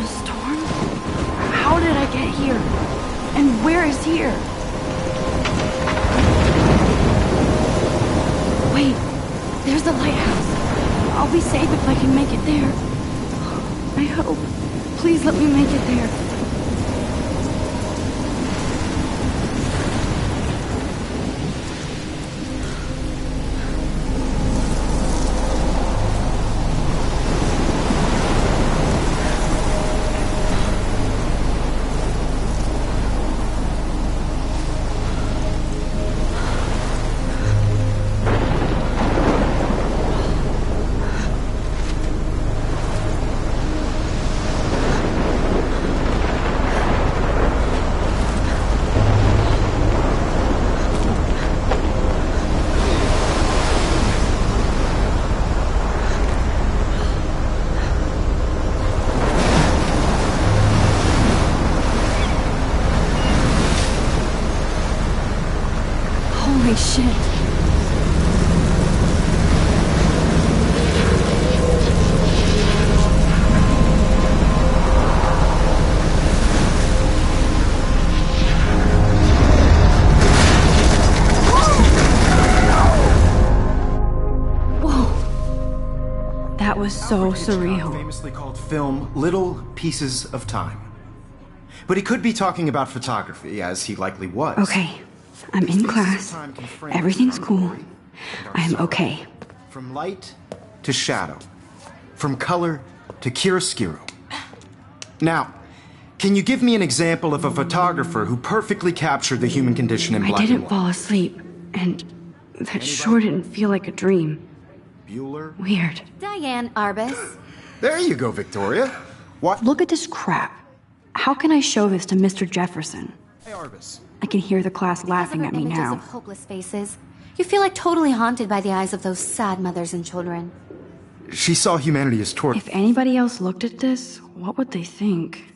a storm? How did I get here? And where is here? Wait, there's the lighthouse. I'll be safe if I can make it there. I hope. Please let me make it there. Holy shit. Whoa. That was so surreal. Famously called film Little Pieces of Time. But he could be talking about photography, as he likely was. Okay. I'm in class. Everything's cool. I am okay. From light to shadow. From color to chiaroscuro. Now, can you give me an example of a photographer who perfectly captured the human condition in black and white? I didn't fall asleep, and that sure didn't feel like a dream. Bueller? Weird. Diane Arbus. There you go, Victoria. What? Look at this crap. How can I show this to Mr. Jefferson? Hey, Arbus. I can hear the class laughing at me Images now. of hopeless faces. You feel like totally haunted by the eyes of those sad mothers and children. She saw humanity as torture. If anybody else looked at this, what would they think?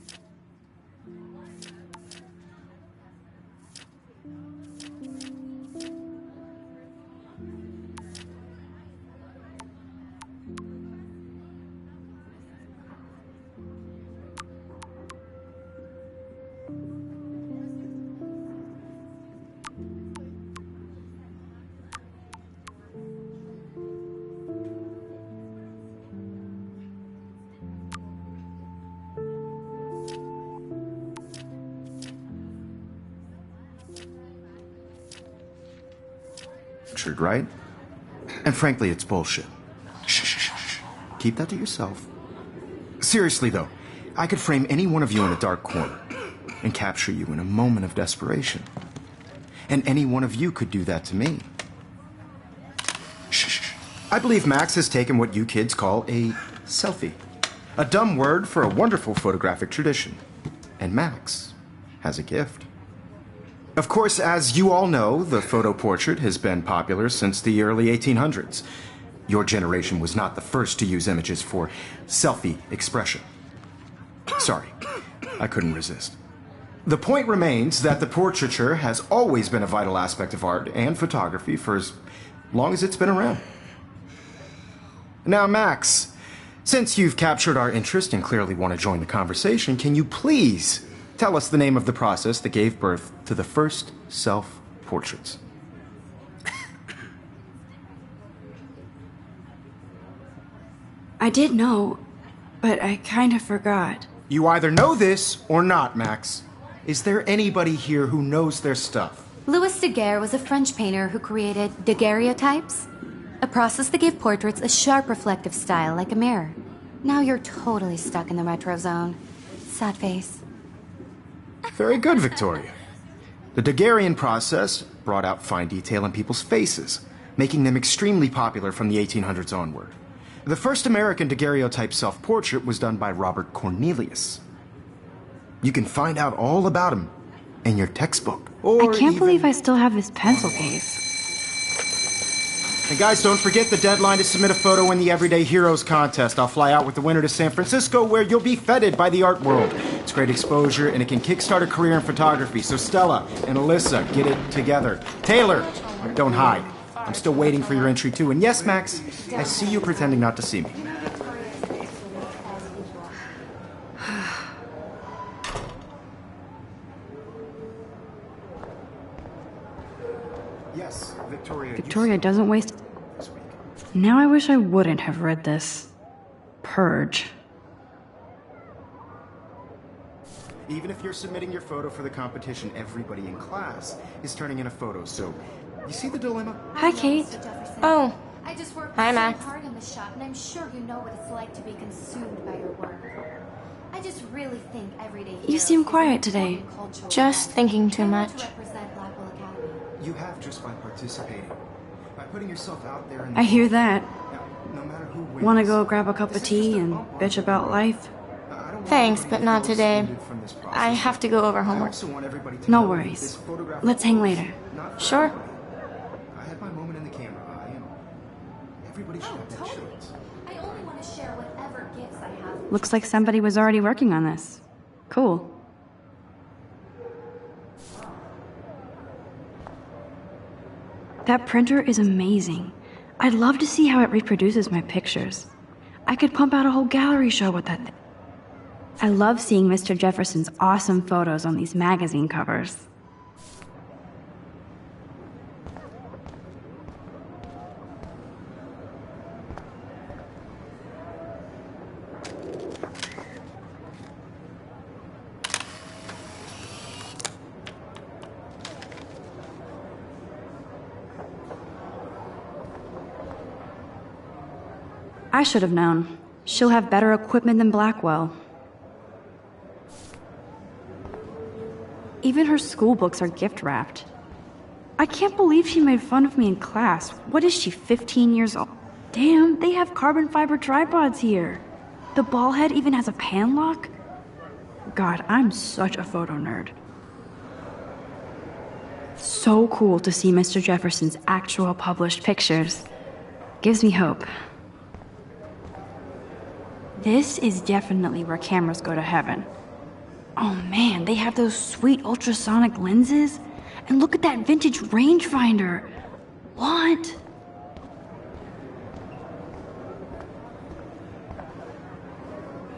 Right? And frankly, it's bullshit. Shh. Keep that to yourself. Seriously, though, I could frame any one of you in a dark corner and capture you in a moment of desperation. And any one of you could do that to me. Shh. I believe Max has taken what you kids call a selfie. A dumb word for a wonderful photographic tradition. And Max has a gift. Of course, as you all know, the photo portrait has been popular since the early 1800s. Your generation was not the first to use images for selfie expression. Sorry, I couldn't resist. The point remains that the portraiture has always been a vital aspect of art and photography for as long as it's been around. Now, Max, since you've captured our interest and clearly want to join the conversation, can you please tell us the name of the process that gave birth to the first self-portraits? I did know, but I kind of forgot. You either know this or not, Max. Is there anybody here who knows their stuff? Louis Daguerre was a French painter who created daguerreotypes, a process that gave portraits a sharp reflective style like a mirror. Now you're totally stuck in the retro zone. Sad face. Very good, Victoria. The Daguerrean process brought out fine detail in people's faces, making them extremely popular from the 1800s onward. The first American daguerreotype self-portrait was done by Robert Cornelius. You can find out all about him in your textbook. I can't believe I still have this pencil case. And guys, don't forget the deadline to submit a photo in the Everyday Heroes contest. I'll fly out with the winner to San Francisco, where you'll be feted by the art world. It's great exposure, and it can kickstart a career in photography. So Stella and Alyssa, get it together. Taylor, don't hide. I'm still waiting for your entry, too. And yes, Max, I see you pretending not to see me. Victoria doesn't waste... this week. Now I wish I wouldn't have read this. Purge. Even if you're submitting your photo for the competition, everybody in class is turning in a photo, so you see the dilemma? Hi, Kate. Oh. I just worked Hi, so Max. hard in the shop, and I'm sure you know what it's like to be consumed by your work. I just really think everyday. You seem quiet today. Just thinking too much. You have just by participating. By putting yourself out there and I hear that. no matter who wins. Wanna go grab a cup of tea and bitch about life? I don't want Thanks, anybody but to not feel today. excluded from this process. I have to go over I homework. also want everybody to No know that worries. this photograph Let's hang is later. not for Sure. everybody. I had my moment in the camera eye, and everybody should have that chance. I only want to share whatever gifts I have. Looks like somebody was already working on this. Cool. That printer is amazing. I'd love to see how it reproduces my pictures. I could pump out a whole gallery show with that. I love seeing Mr. Jefferson's awesome photos on these magazine covers. I should have known. She'll have better equipment than Blackwell. Even her school books are gift-wrapped. I can't believe she made fun of me in class. What is she, 15 years old? Damn, they have carbon fiber tripods here. The ball head even has a pan lock? God, I'm such a photo nerd. So cool to see Mr. Jefferson's actual published pictures. Gives me hope. This is definitely where cameras go to heaven. Oh man, they have those sweet ultrasonic lenses. And look at that vintage rangefinder. What?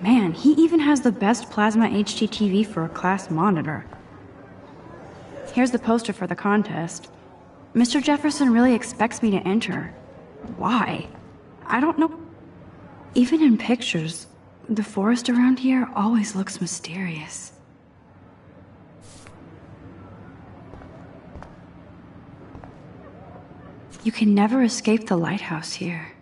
Man, he even has the best plasma HDTV for a class monitor. Here's the poster for the contest. Mr. Jefferson really expects me to enter. Why? I don't know. Even in pictures, the forest around here always looks mysterious. You can never escape the lighthouse here.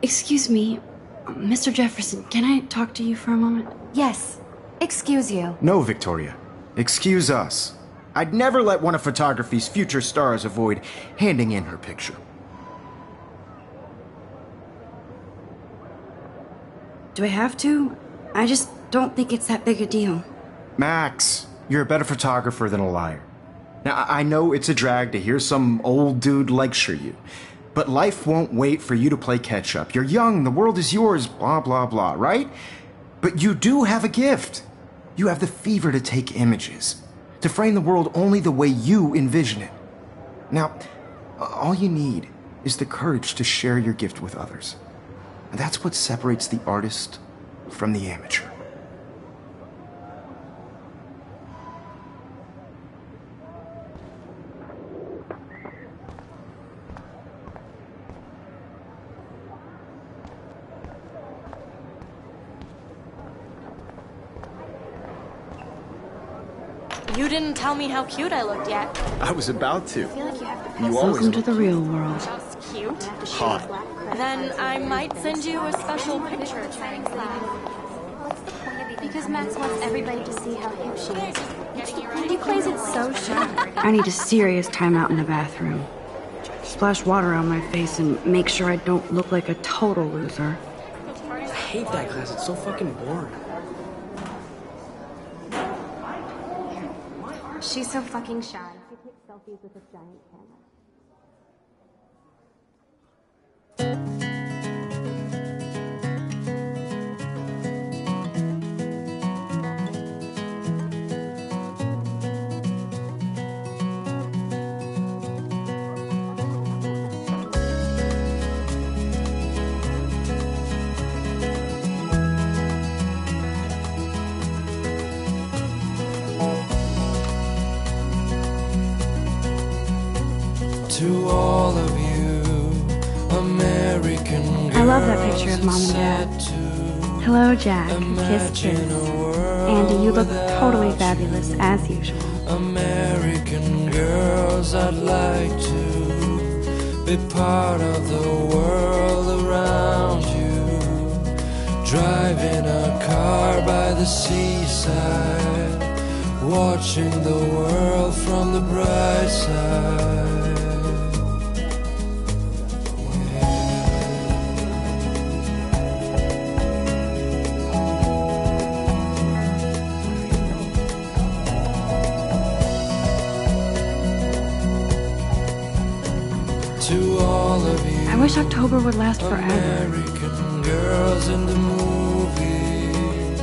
Excuse me, Mr. Jefferson, can I talk to you for a moment? Yes. Excuse you. No, Victoria. Excuse us. I'd never let one of photography's future stars avoid handing in her picture. Do I have to? I just don't think it's that big a deal. Max, you're a better photographer than a liar. Now, I know it's a drag to hear some old dude lecture you, but life won't wait for you to play catch-up. You're young, the world is yours, blah, blah, blah, right? But you do have a gift. You have the fever to take images, to frame the world only the way you envision it. Now, all you need is the courage to share your gift with others. And that's what separates the artist from the amateur. You didn't tell me how cute I looked yet. I was about to. You always Welcome to look the real world. Just cute. hot. Then I might send you a special picture. Because Max wants everybody to see how hip she is. And He plays it so sharp. I need a serious timeout in the bathroom. Splash water on my face and make sure I don't look like a total loser. I hate that class. It's so fucking boring. She's so fucking shy. She takes selfies with a giant camera. To all of you, American girls, I love that picture of Mom and Dad. Hello, Jack. Kiss, kiss. Andy, you look totally fabulous, as usual. American girls, I'd like to be part of the world around you. Driving a car by the seaside, watching the world from the bright side. To all of you, I wish October would last forever. American girls in the movies,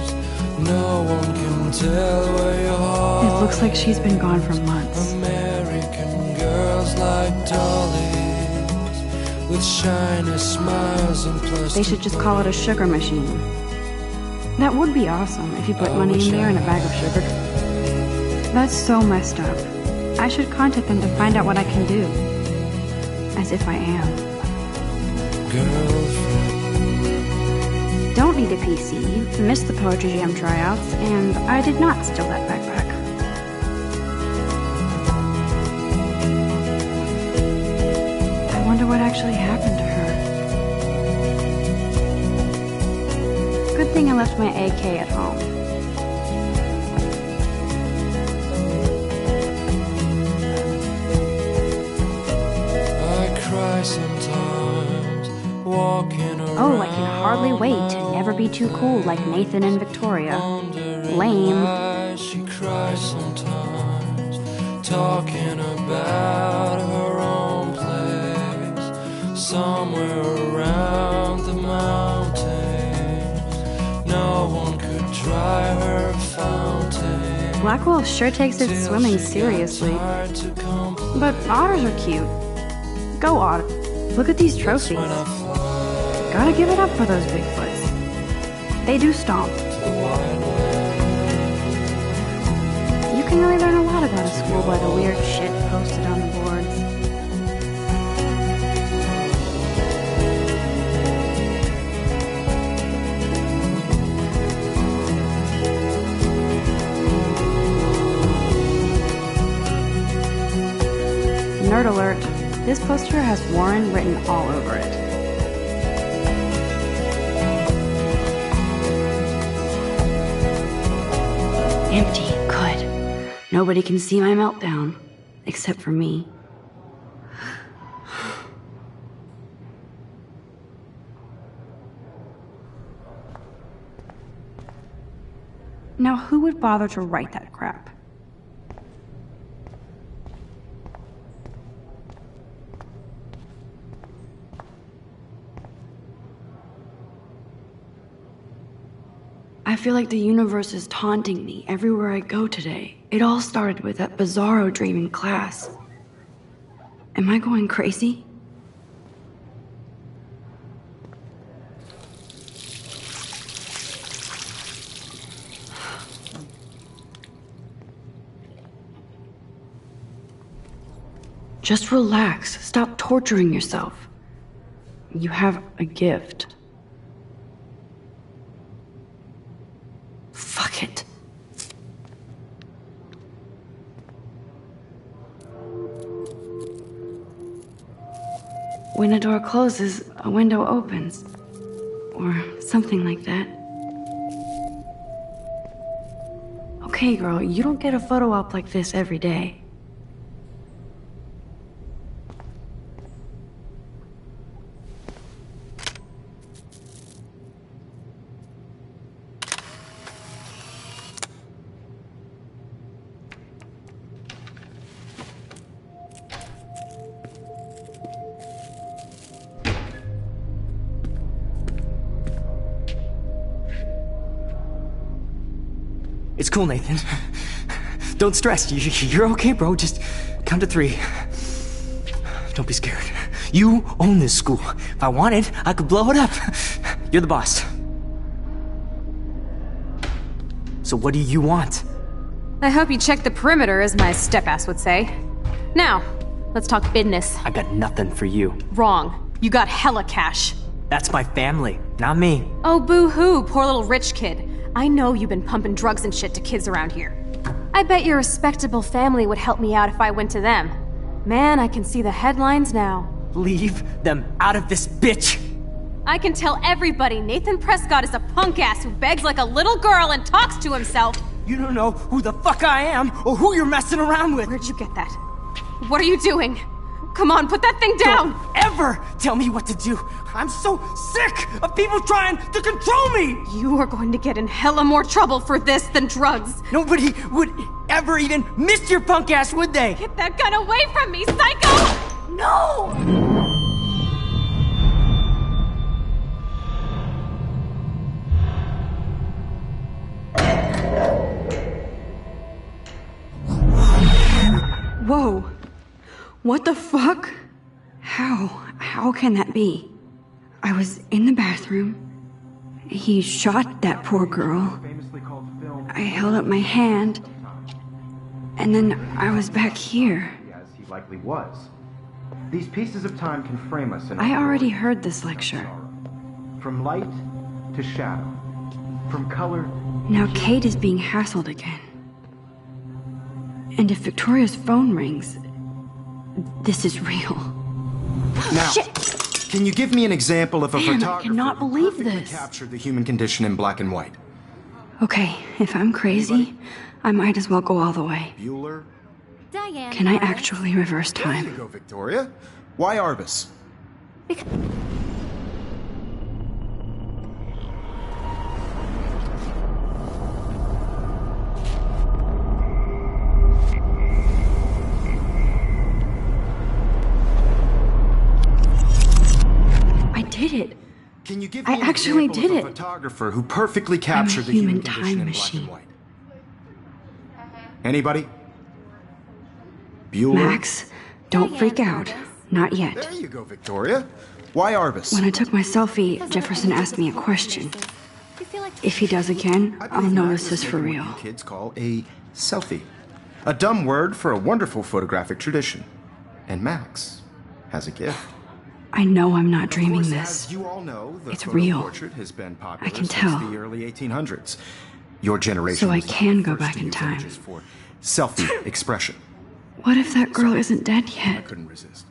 no one can tell where your heart. It looks like she's been gone for months. American girls like dollies with shiny smiles and plastic. They should just call it a sugar machine. That would be awesome if you put money in there and a bag of sugar. That's so messed up. I should contact them to find out what I can do. As if I am. Girlfriend. Don't need a PC. Missed the Poetry Jam tryouts, and I did not steal that backpack. I wonder what actually happened to her. Good thing I left my AK at home. Sometimes walking around. Oh, I can hardly wait to never be too cool like Nathan and Victoria. Lame. She cries sometimes, talking about her own place, somewhere around the mountains. No one could dry her fountain. Blackwell sure takes its swimming seriously. But otters are cute. Go Otter. Look at these trophies. Gotta give it up for those Bigfoots. They do stomp. You can really learn a lot about a school by the weird shit posted on the boards. Nerd alert. This poster has Warren written all over it. Empty. Good. Nobody can see my meltdown. Except for me. Now, who would bother to write that crap? I feel like the universe is taunting me everywhere I go today. It all started with that bizarro dream in class. Am I going crazy? Just relax. Stop torturing yourself. You have a gift. Fuck it. When a door closes, a window opens. Or something like that. Okay, girl, you don't get a photo op like this every day. It's cool, Nathan. Don't stress. You're okay, bro. Just count to 3. Don't be scared. You own this school. If I wanted, I could blow it up. You're the boss. So what do you want? I hope you checked the perimeter, as my step-ass would say. Now, Let's talk business. I got nothing for you. Wrong. You got hella cash. That's my family, not me. Oh, boo-hoo, poor little rich kid. I know you've been pumping drugs and shit to kids around here. I bet your respectable family would help me out if I went to them. Man, I can see the headlines now. Leave them out of this bitch! I can tell everybody Nathan Prescott is a punk ass who begs like a little girl and talks to himself. You don't know who the fuck I am or who you're messing around with. Where'd you get that? What are you doing? Come on, put that thing down! Don't ever tell me what to do. I'm so sick of people trying to control me! You are going to get in hella more trouble for this than drugs. Nobody would ever even miss your punk ass, would they? Get that gun away from me, psycho! No! Whoa. What the fuck? How can that be? I was in the bathroom. He shot that poor girl. I held up my hand. And then I was back here. As he likely was. These pieces of time can frame us in I already heard this lecture. From light to shadow. From color. Now Kate is being hassled again. And if Victoria's phone rings, this is real. Now, Shit! can you give me an example of a Man, I photographer cannot who believe perfectly this. captured the human condition in black and white? Okay, if I'm crazy, I might as well go all the way. Bueller? Diane. Can I Morris. actually reverse There you time? go, Victoria. Why Arbus? I did it. Can you give I me an actually example did of a it. photographer who perfectly captured the human human condition time in machine. black and white? Anybody? Bueller? Max, don't freak out. Not yet. There you go, Victoria. Why Arbus? When I took my selfie, Jefferson asked me a question. If he does again, I I'll believe know Max this is is for making real. what you kids call a selfie. A dumb word for a wonderful photographic tradition. And Max has a gift. I know I'm not Of dreaming course, this. as you all know, the It's photo real. portrait has been popular I can since tell. the early 1800s. Your generation So I was the can go first back to in use time. images for selfie expression. What if that girl isn't dead I yet? couldn't resist.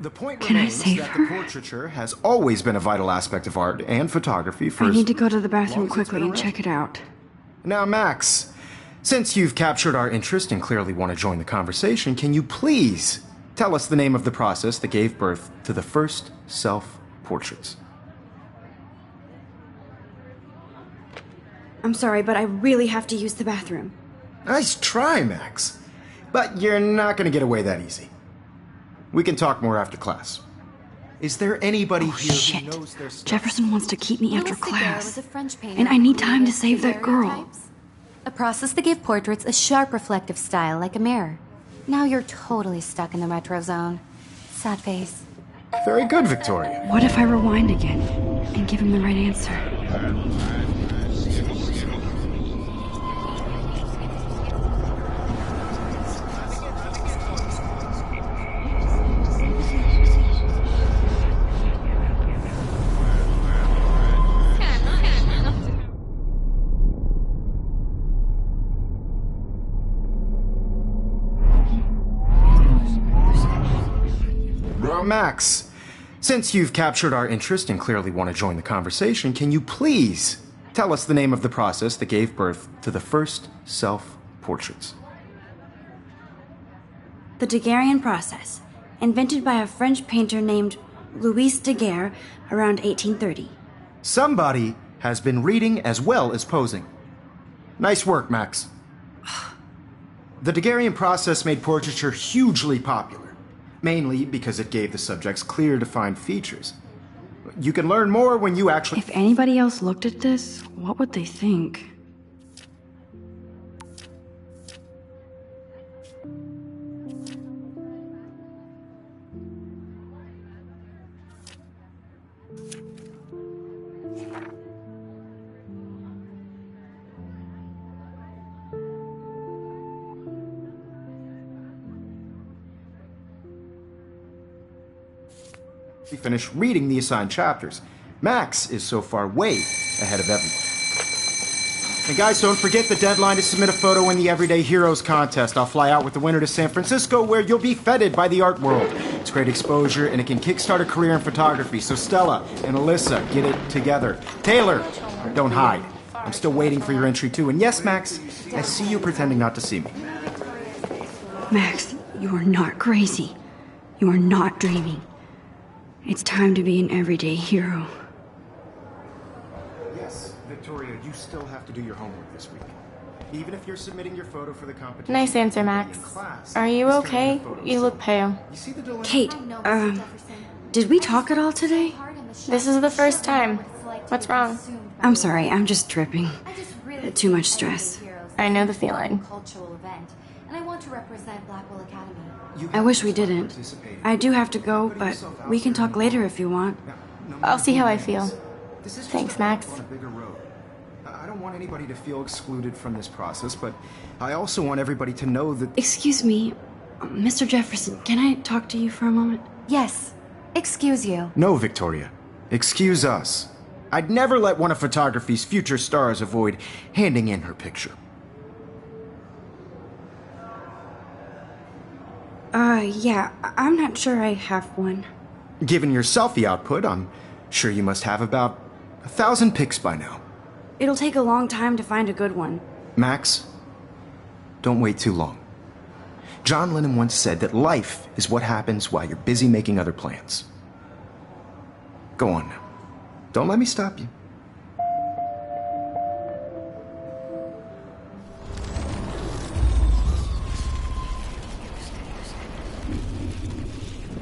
The point Can I remains save that her? the portraiture has always been a vital aspect of art and photography for I as need to go to the long bathroom as it's quickly been and around. check it out. Now, Max, since you've captured our interest and clearly want to join the conversation, can you please tell us the name of the process that gave birth to the first self-portraits? I'm sorry, but I really have to use the bathroom. Nice try, Max. But you're not going to get away that easy. We can talk more after class. Is there anybody Oh, here shit. who knows their stuff? Jefferson wants to keep me after Louis Daguerre class. was a French painter And I who need time to created save that girl. daguerreotypes, a process that gave portraits a sharp reflective style like a mirror. Now you're totally stuck in the retro zone. Sad face. Very good, Victoria. What if I rewind again and give him the right answer? Max, since you've captured our interest and clearly want to join the conversation, can you please tell us the name of the process that gave birth to the first self-portraits? The Daguerrean process, invented by a French painter named Louis Daguerre around 1830. Somebody has been reading as well as posing. Nice work, Max. The Daguerrean process made portraiture hugely popular, mainly because it gave the subjects clear, defined features. You can learn more when you actually... If anybody else looked at this, what would they think? finish reading the assigned chapters. Max is so far way ahead of everyone. And guys, don't forget the deadline to submit a photo in the Everyday Heroes contest. I'll fly out with the winner to San Francisco, where you'll be feted by the art world. It's great exposure, and it can kickstart a career in photography. So Stella and Alyssa, get it together. Taylor, don't hide. I'm still waiting for your entry too. And yes, Max, I see you pretending not to see me. Max, you are not crazy. You are not dreaming. It's time to be an everyday hero. Yes, Victoria, you still have to do your homework this week. Even if you're submitting your photo for the competition. Nice answer, Max. Are you okay? You look pale. Kate, did we talk at all today? This is the first time. What's wrong? I'm sorry, I'm just tripping. Too much stress. I know the feeling. I wish we didn't. I do have to go, but we can talk later if you want. I'll see how I feel. Thanks, Max. I don't want anybody to feel excluded from this process, but I also want everybody to know that... Excuse me, Mr. Jefferson, can I talk to you for a moment? Yes. Excuse you. No, Victoria. Excuse us. I'd never let one of photography's future stars avoid handing in her picture. Yeah, I'm not sure I have one. Given your selfie output, I'm sure you must have about 1,000 pics by now. It'll take a long time to find a good one. Max, don't wait too long. John Lennon once said that life is what happens while you're busy making other plans. Go on now. Don't let me stop you.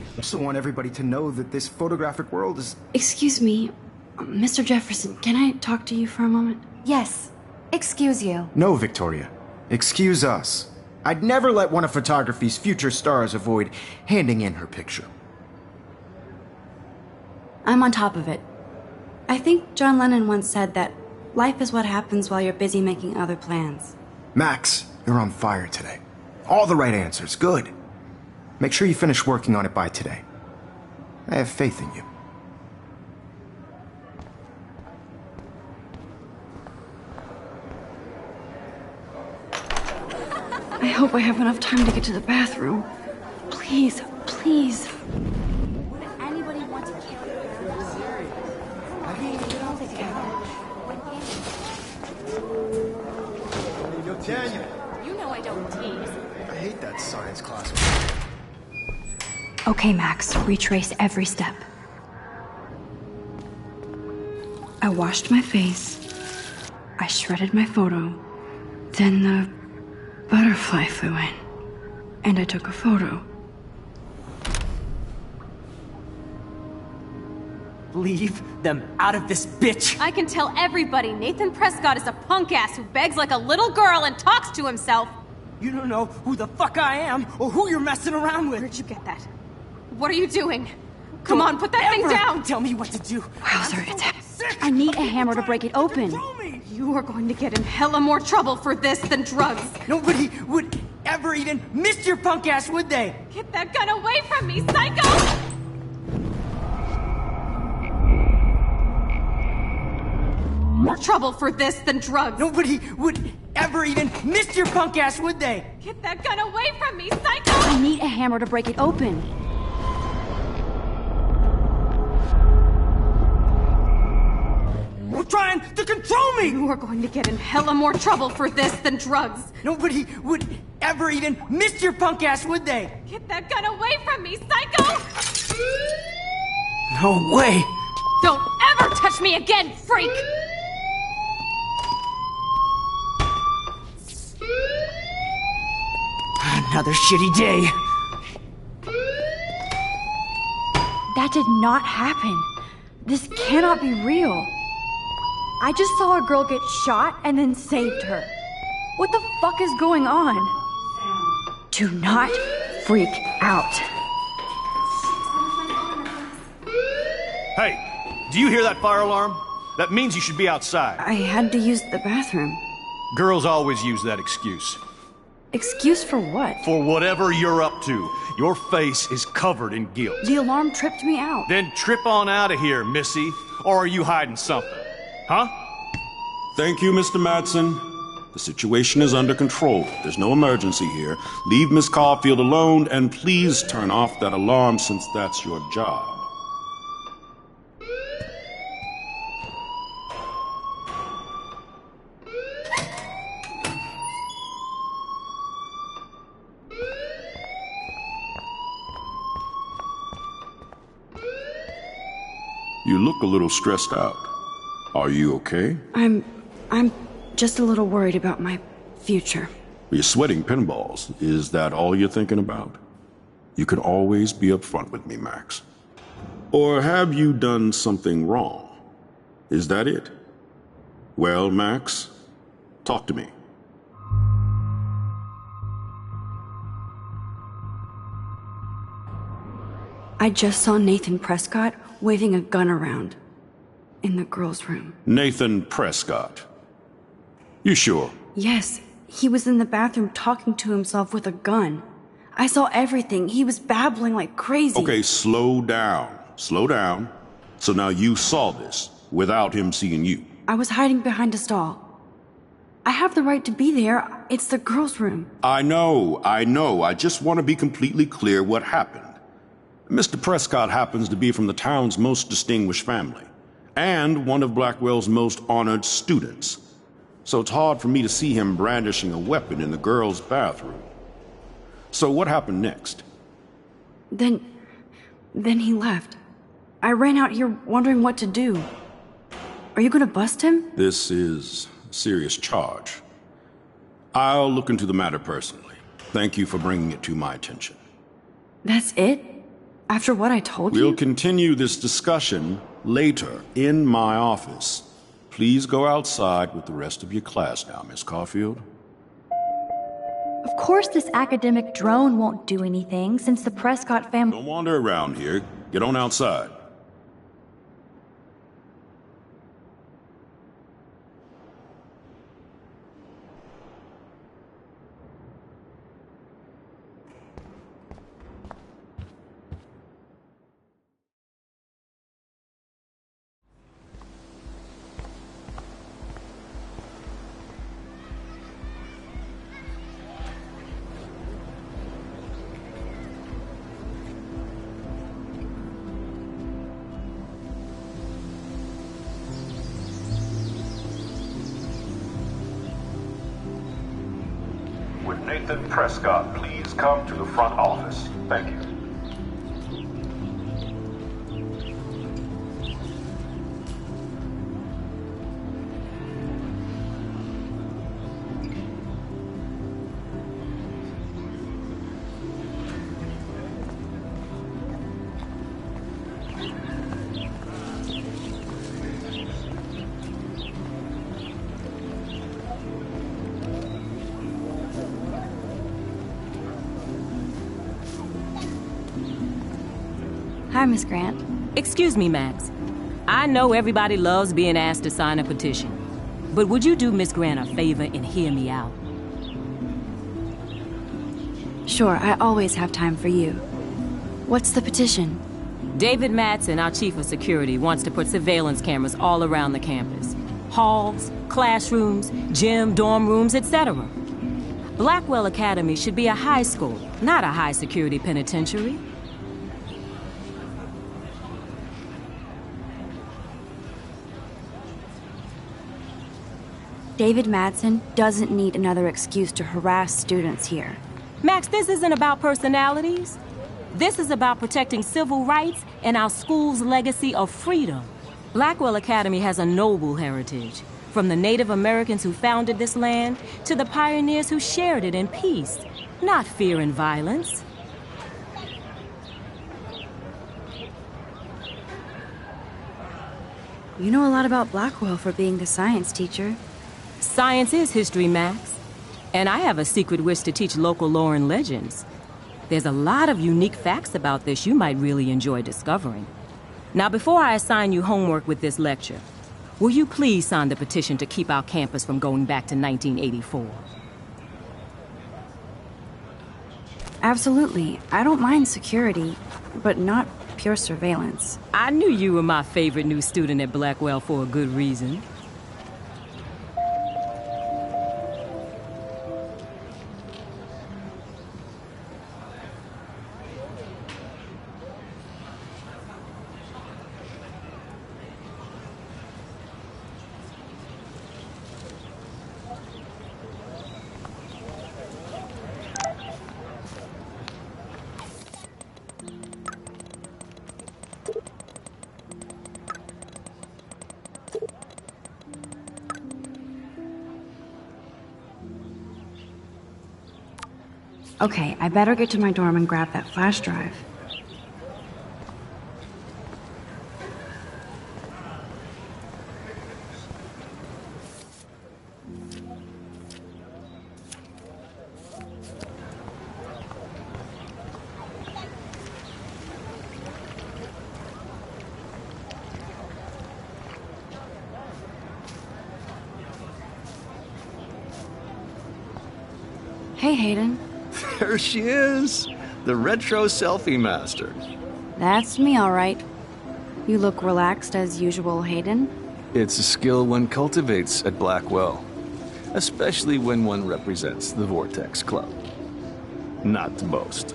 I also want everybody to know that this photographic world is... Excuse me, Mr. Jefferson, can I talk to you for a moment? Yes. Excuse you. No, Victoria. Excuse us. I'd never let one of photography's future stars avoid handing in her picture. I'm on top of it. I think John Lennon once said that life is what happens while you're busy making other plans. Max, you're on fire today. All the right answers. Good. Make sure you finish working on it by today. I have faith in you. I hope I have enough time to get to the bathroom. Please, please. Would anybody want to kill you? You know I don't tease. I hate that science class. Okay, Max, retrace every step. I washed my face. I shredded my photo. Then the butterfly flew in. And I took a photo. Leave them out of this bitch! I can tell everybody Nathan Prescott is a punk ass who begs like a little girl and talks to himself. You don't know who the fuck I am or who you're messing around with. Where'd you get that? What are you doing? Come on, put that thing down! Tell me what to do. Wowzer, I need a hammer to break it open. You are going to get in hella more trouble for this than drugs. Nobody would ever even miss your punk ass, would they? Get that gun away from me, psycho! More trouble for this than drugs. Nobody would ever even miss your punk ass, would they? Get that gun away from me, psycho! I need a hammer to break it open. You're trying to control me! You are going to get in hella more trouble for this than drugs. Nobody would ever even miss your punk ass, would they? Get that gun away from me, psycho! No way! Don't ever touch me again, freak! Another shitty day. That did not happen. This cannot be real. I just saw a girl get shot and then saved her. What the fuck is going on? Do not freak out. Hey, do you hear that fire alarm? That means you should be outside. I had to use the bathroom. Girls always use that excuse. Excuse for what? For whatever you're up to. Your face is covered in guilt. The alarm tripped me out. Then trip on out of here, Missy. Or are you hiding something? Huh? Thank you, Mr. Madsen. The situation is under control. There's no emergency here. Leave Miss Caulfield alone, and please turn off that alarm since that's your job. You look a little stressed out. Are you okay? I'm just a little worried about my future. You're sweating pinballs. Is that all you're thinking about? You can always be upfront with me, Max. Or have you done something wrong? Is that it? Well, Max, talk to me. I just saw Nathan Prescott waving a gun around in the girls' room. Nathan Prescott. You sure? Yes, he was in the bathroom talking to himself with a gun. I saw everything. He was babbling like crazy. Okay, slow down. Slow down. So now you saw this without him seeing you. I was hiding behind a stall. I have the right to be there. It's the girls' room. I know. I just want to be completely clear what happened. Mr. Prescott happens to be from the town's most distinguished family, and one of Blackwell's most honored students. So it's hard for me to see him brandishing a weapon in the girls' bathroom. So what happened next? Then he left. I ran out here wondering what to do. Are you gonna bust him? This is a serious charge. I'll look into the matter personally. Thank you for bringing it to my attention. That's it? After what I told you? We'll continue this discussion later in my office. Please go outside with the rest of your class now, Miss Caulfield. Of course this academic drone won't do anything, since the Prescott family— Don't wander around here. Get on outside. Would Nathan Prescott please come to the front office? Thank you. Hi, Miss Grant. Excuse me, Max. I know everybody loves being asked to sign a petition, but would you do Miss Grant a favor and hear me out? Sure, I always have time for you. What's the petition? David Madsen, our chief of security, wants to put surveillance cameras all around the campus. Halls, classrooms, gym, dorm rooms, etc. Blackwell Academy should be a high school, not a high-security penitentiary. David Madsen doesn't need another excuse to harass students here. Max, this isn't about personalities. This is about protecting civil rights and our school's legacy of freedom. Blackwell Academy has a noble heritage, from the Native Americans who founded this land to the pioneers who shared it in peace, not fear and violence. You know a lot about Blackwell for being the science teacher. Science is history, Max. And I have a secret wish to teach local lore and legends. There's a lot of unique facts about this you might really enjoy discovering. Now, before I assign you homework with this lecture, will you please sign the petition to keep our campus from going back to 1984? Absolutely. I don't mind security, but not pure surveillance. I knew you were my favorite new student at Blackwell for a good reason. Okay, I better get to my dorm and grab that flash drive. Hey, Hayden. There she is, the retro selfie master. That's me, all right. You look relaxed as usual, Hayden. It's a skill one cultivates at Blackwell, especially when one represents the Vortex Club. Not to boast.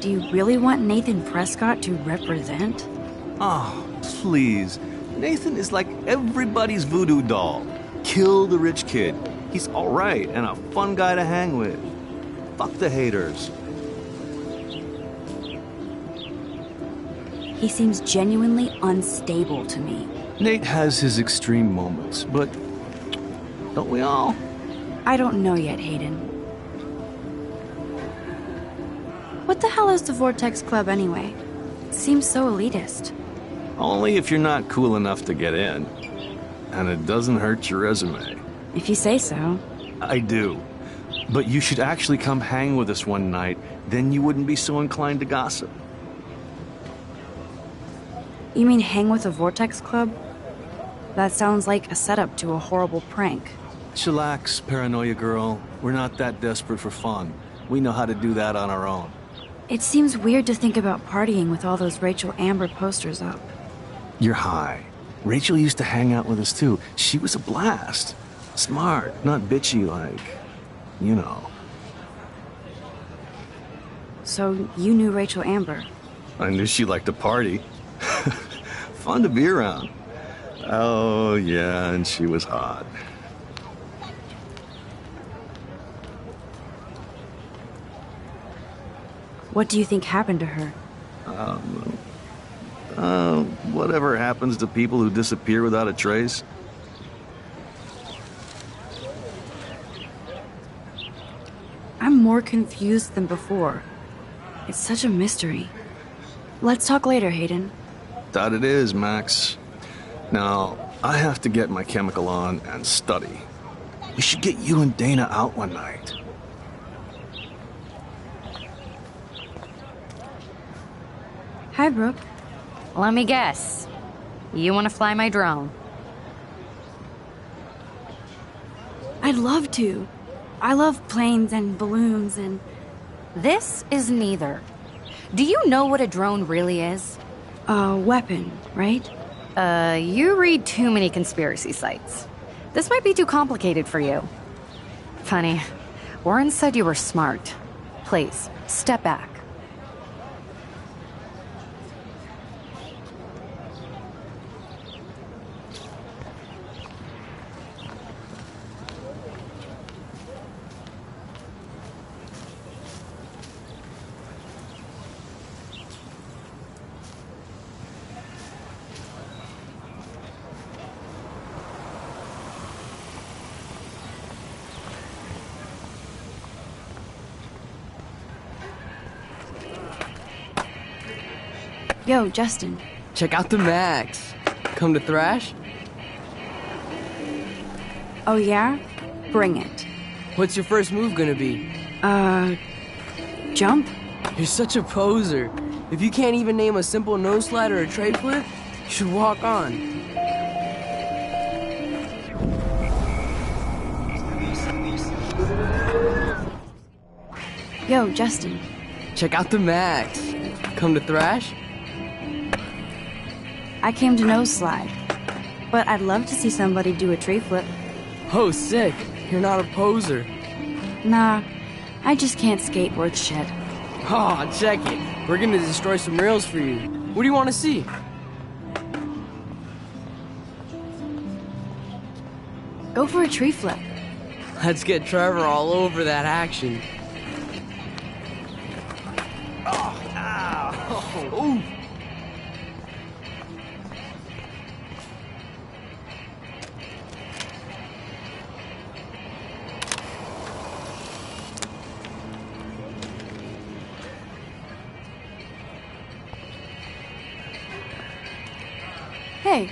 Do you really want Nathan Prescott to represent? Oh, please. Nathan is like everybody's voodoo doll. Kill the rich kid. He's alright and a fun guy to hang with. Fuck the haters. He seems genuinely unstable to me. Nate has his extreme moments, but don't we all? I don't know yet, Hayden. What the hell is the Vortex Club anyway? It seems so elitist. Only if you're not cool enough to get in. And it doesn't hurt your resume. If you say so. I do. But you should actually come hang with us one night, then you wouldn't be so inclined to gossip. You mean hang with a Vortex Club? That sounds like a setup to a horrible prank. Chillax, paranoia girl. We're not that desperate for fun. We know how to do that on our own. It seems weird to think about partying with all those Rachel Amber posters up. You're high. Rachel used to hang out with us too. She was a blast. Smart, not bitchy like, you know. So you knew Rachel Amber? I knew she liked to party. Fun to be around. Oh, yeah, and she was hot. What do you think happened to her? Whatever happens to people who disappear without a trace. I'm more confused than before. It's such a mystery. Let's talk later, Hayden. That it is, Max. Now, I have to get my chemical on and study. We should get you and Dana out one night. Hi, Brooke. Let me guess. You want to fly my drone? I'd love to. I love planes and balloons and... This is neither. Do you know what a drone really is? A weapon, right? You read too many conspiracy sites. This might be too complicated for you. Funny, Warren said you were smart. Please, step back. Yo, Justin. Check out the Max. Come to thrash? Oh yeah? Bring it. What's your first move gonna be? Jump? You're such a poser. If you can't even name a simple nose slide or a tray flip, you should walk on. Yo, Justin. Check out the Max. Come to thrash? I came to nose slide. But I'd love to see somebody do a tree flip. Oh, sick. You're not a poser. Nah, I just can't skateboard shit. Aw, check it. We're gonna destroy some rails for you. What do you want to see? Go for a tree flip. Let's get Trevor all over that action. Oh, ow. Ooh. Hey.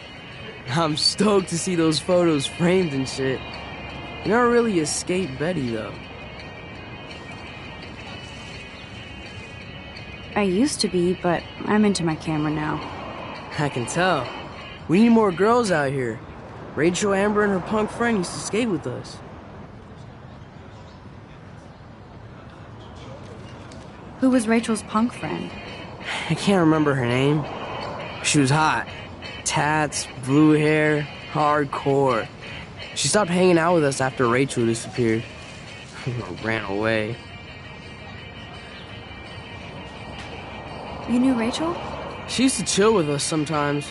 I'm stoked to see those photos framed and shit. You never really escaped Betty, though. I used to be, but I'm into my camera now. I can tell. We need more girls out here. Rachel, Amber, and her punk friend used to skate with us. Who was Rachel's punk friend? I can't remember her name. She was hot. Tats, blue hair, hardcore. She stopped hanging out with us after Rachel disappeared. Ran away. You knew Rachel? She used to chill with us sometimes.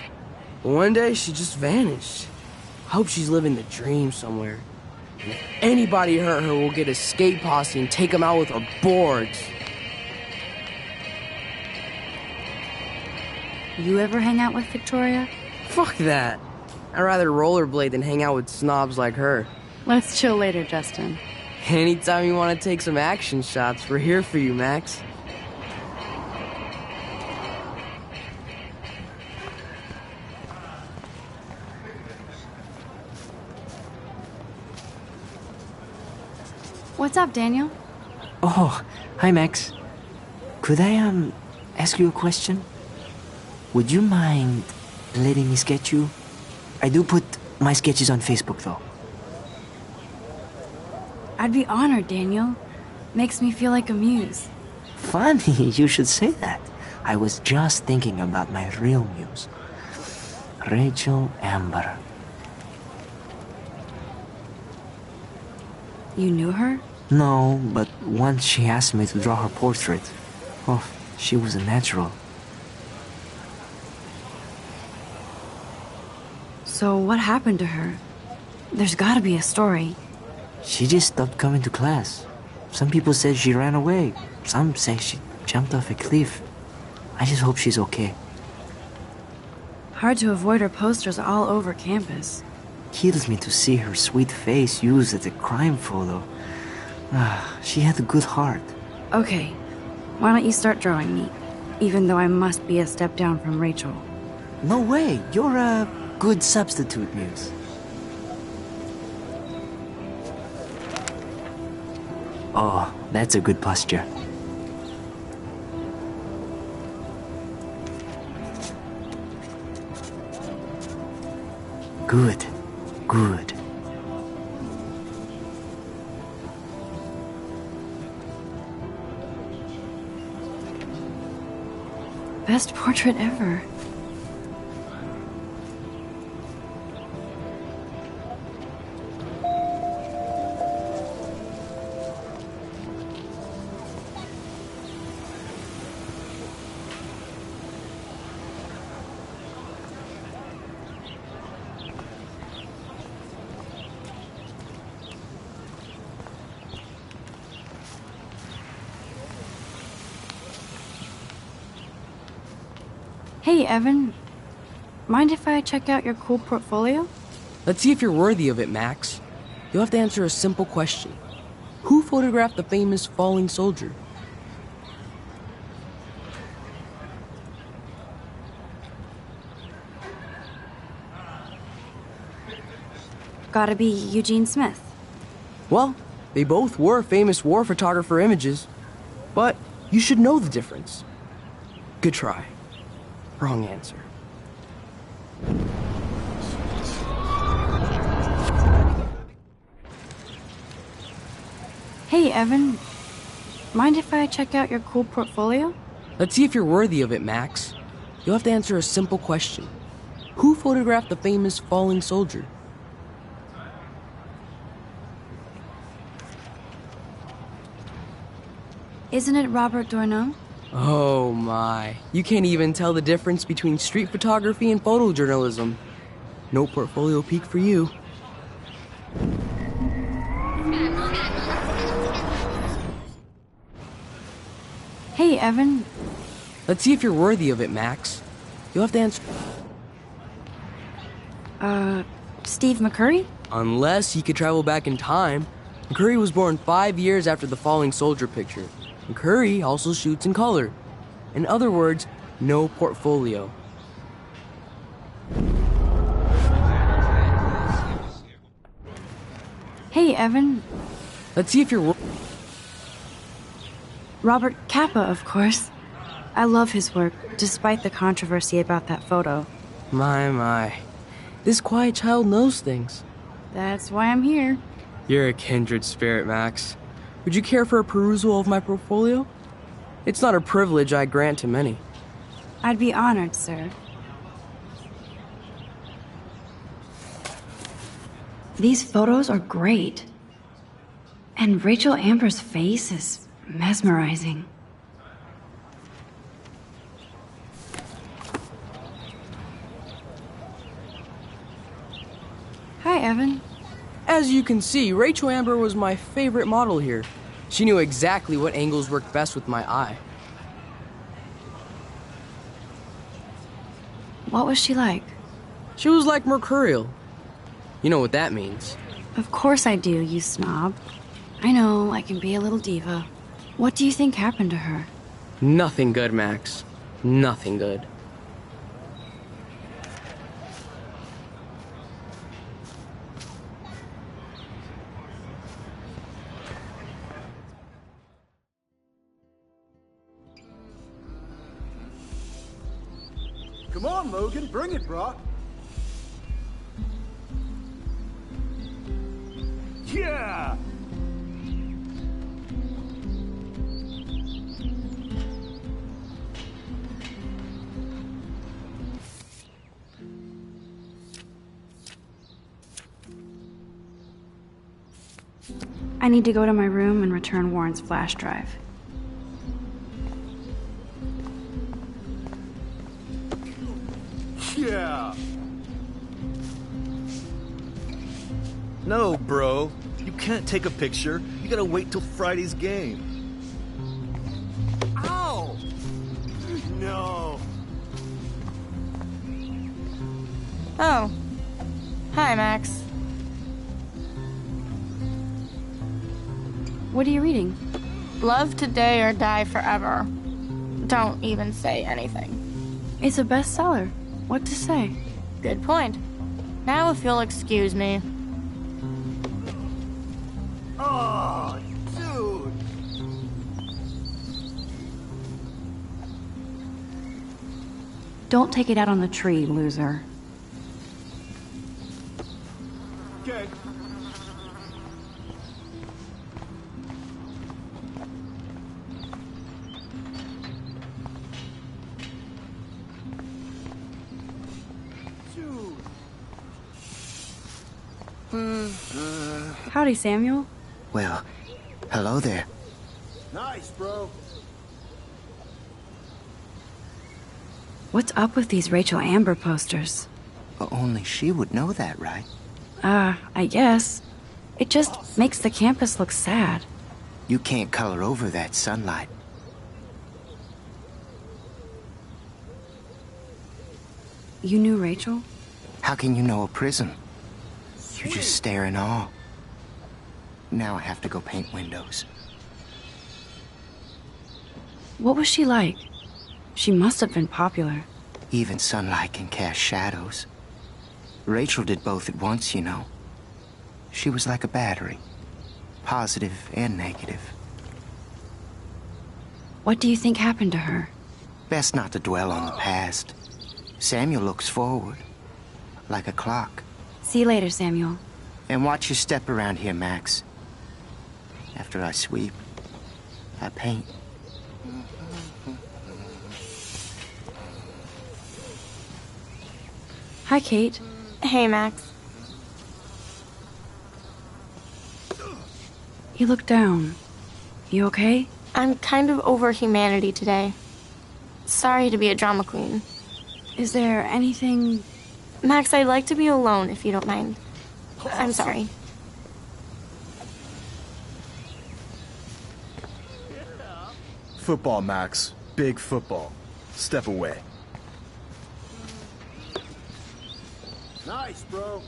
But one day, she just vanished. I hope she's living the dream somewhere. And if anybody hurt her, we'll get a skate posse and take them out with our boards. You ever hang out with Victoria? Fuck that. I'd rather rollerblade than hang out with snobs like her. Let's chill later, Justin. Anytime you want to take some action shots, we're here for you, Max. What's up, Daniel? Oh, hi, Max. Could I, ask you a question? Would you mind letting me sketch you? I do put my sketches on Facebook, though. I'd be honored, Daniel. Makes me feel like a muse. Funny, you should say that. I was just thinking about my real muse. Rachel Amber. You knew her? No, but once she asked me to draw her portrait. Oh, she was a natural. So what happened to her? There's gotta be a story. She just stopped coming to class. Some people said she ran away. Some say she jumped off a cliff. I just hope she's okay. Hard to avoid her posters all over campus. Kills me to see her sweet face used as a crime photo. She had a good heart. Okay, why don't you start drawing me? Even though I must be a step down from Rachel. No way, you're a good substitute, Muse. Oh, that's a good posture. Good, good. Best portrait ever. Hey, Evan. Mind if I check out your cool portfolio? Let's see if you're worthy of it, Max. You'll have to answer a simple question. Who photographed the famous falling soldier? Gotta be Eugene Smith. Well, they both were famous war photographer images. But you should know the difference. Good try. Wrong answer. Hey, Evan. Mind if I check out your cool portfolio? Let's see if you're worthy of it, Max. You'll have to answer a simple question. Who photographed the famous falling soldier? Isn't it Robert Doisneau? Oh my. You can't even tell the difference between street photography and photojournalism. No portfolio peek for you. Hey, Evan. Let's see if you're worthy of it, Max. You'll have to answer... Steve McCurry? Unless he could travel back in time. McCurry was born 5 years after the falling soldier picture. McCurry also shoots in color. In other words, no portfolio. Hey, Evan. Let's see if you're... Robert Capa, of course. I love his work, despite the controversy about that photo. My. This quiet child knows things. That's why I'm here. You're a kindred spirit, Max. Would you care for a perusal of my portfolio? It's not a privilege I grant to many. I'd be honored, sir. These photos are great. And Rachel Amber's face is mesmerizing. Hi, Evan. As you can see, Rachel Amber was my favorite model here. She knew exactly what angles worked best with my eye. What was she like? She was like mercurial. You know what that means. Of course I do, you snob. I know, I can be a little diva. What do you think happened to her? Nothing good, Max. Nothing good. Come on, Logan, bring it, brah. Yeah! I need to go to my room and return Warren's flash drive. Yeah! No, bro. You can't take a picture. You gotta wait till Friday's game. Ow! No. Oh. Hi, Max. What are you reading? Love Today or Die Forever. Don't even say anything. It's a bestseller. What to say? Good point. Now if you'll excuse me. Oh, dude! Don't take it out on the tree, loser. Okay. Howdy, Samuel. Well, hello there. Nice, bro. What's up with these Rachel Amber posters? Only she would know that, right? I guess. It just makes the campus look sad. You can't color over that sunlight. You knew Rachel? How can you know a prism? You just stare in awe. Now I have to go paint windows. What was she like? She must have been popular. Even sunlight can cast shadows. Rachel did both at once, you know. She was like a battery. Positive and negative. What do you think happened to her? Best not to dwell on the past. Samuel looks forward. Like a clock. See you later, Samuel. And watch your step around here, Max. After I sweep. I paint. Hi, Kate. Hey, Max. You look down. You okay? I'm kind of over humanity today. Sorry to be a drama queen. Is there anything... Max, I'd like to be alone if you don't mind. I'm sorry. Football, Max. Big football. Step away. Nice, bro.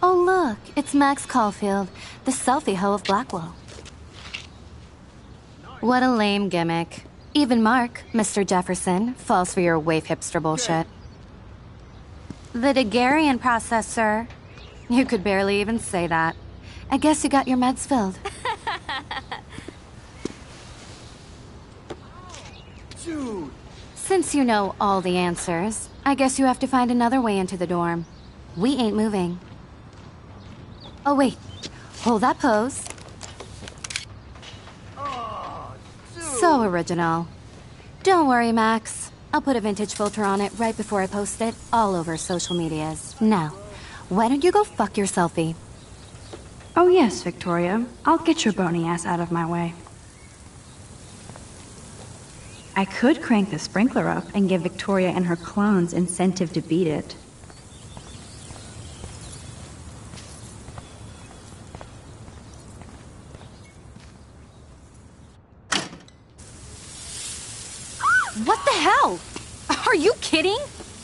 Oh, look, it's Max Caulfield, the selfie hoe of Blackwell. What a lame gimmick. Even Mark, Mr. Jefferson, falls for your wave hipster bullshit. The Daguerrean process, sir. You could barely even say that. I guess you got your meds filled. Dude! Since you know all the answers, I guess you have to find another way into the dorm. We ain't moving. Oh, wait. Hold that pose. So original. Don't worry, Max. I'll put a vintage filter on it right before I post it all over social medias. Now, why don't you go fuck your selfie? Oh yes, Victoria. I'll get your bony ass out of my way. I could crank the sprinkler up and give Victoria and her clones incentive to beat it. What the hell? Are you kidding?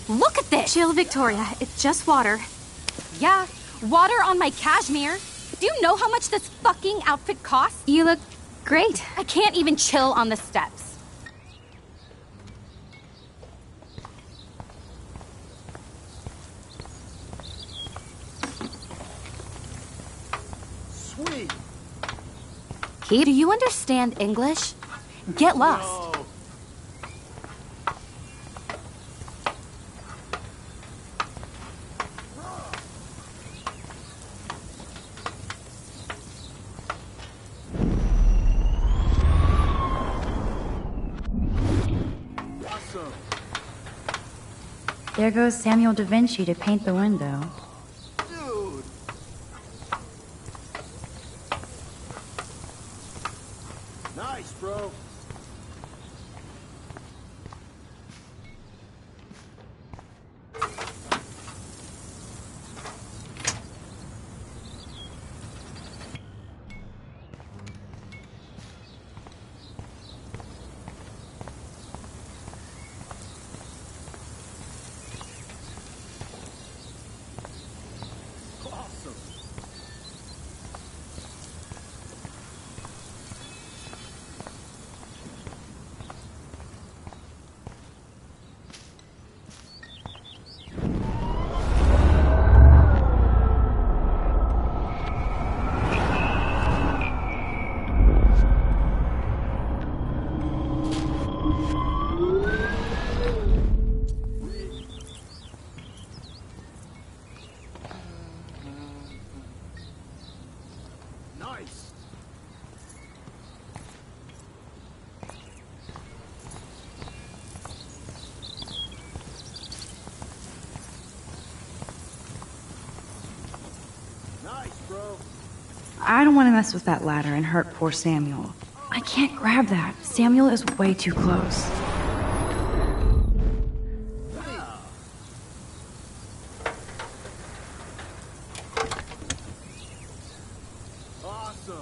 Look at this! Chill, Victoria. It's just water. Yeah, water on my cashmere. Do you know how much this fucking outfit costs? You look great. I can't even chill on the steps. Sweet. Kate, do you understand English? Get lost. No. There goes Samuel da Vinci to paint the window. Dude! Nice, bro. Nice. Nice, bro. I don't want to mess with that ladder and hurt poor Samuel. I can't grab that. Samuel is way too close.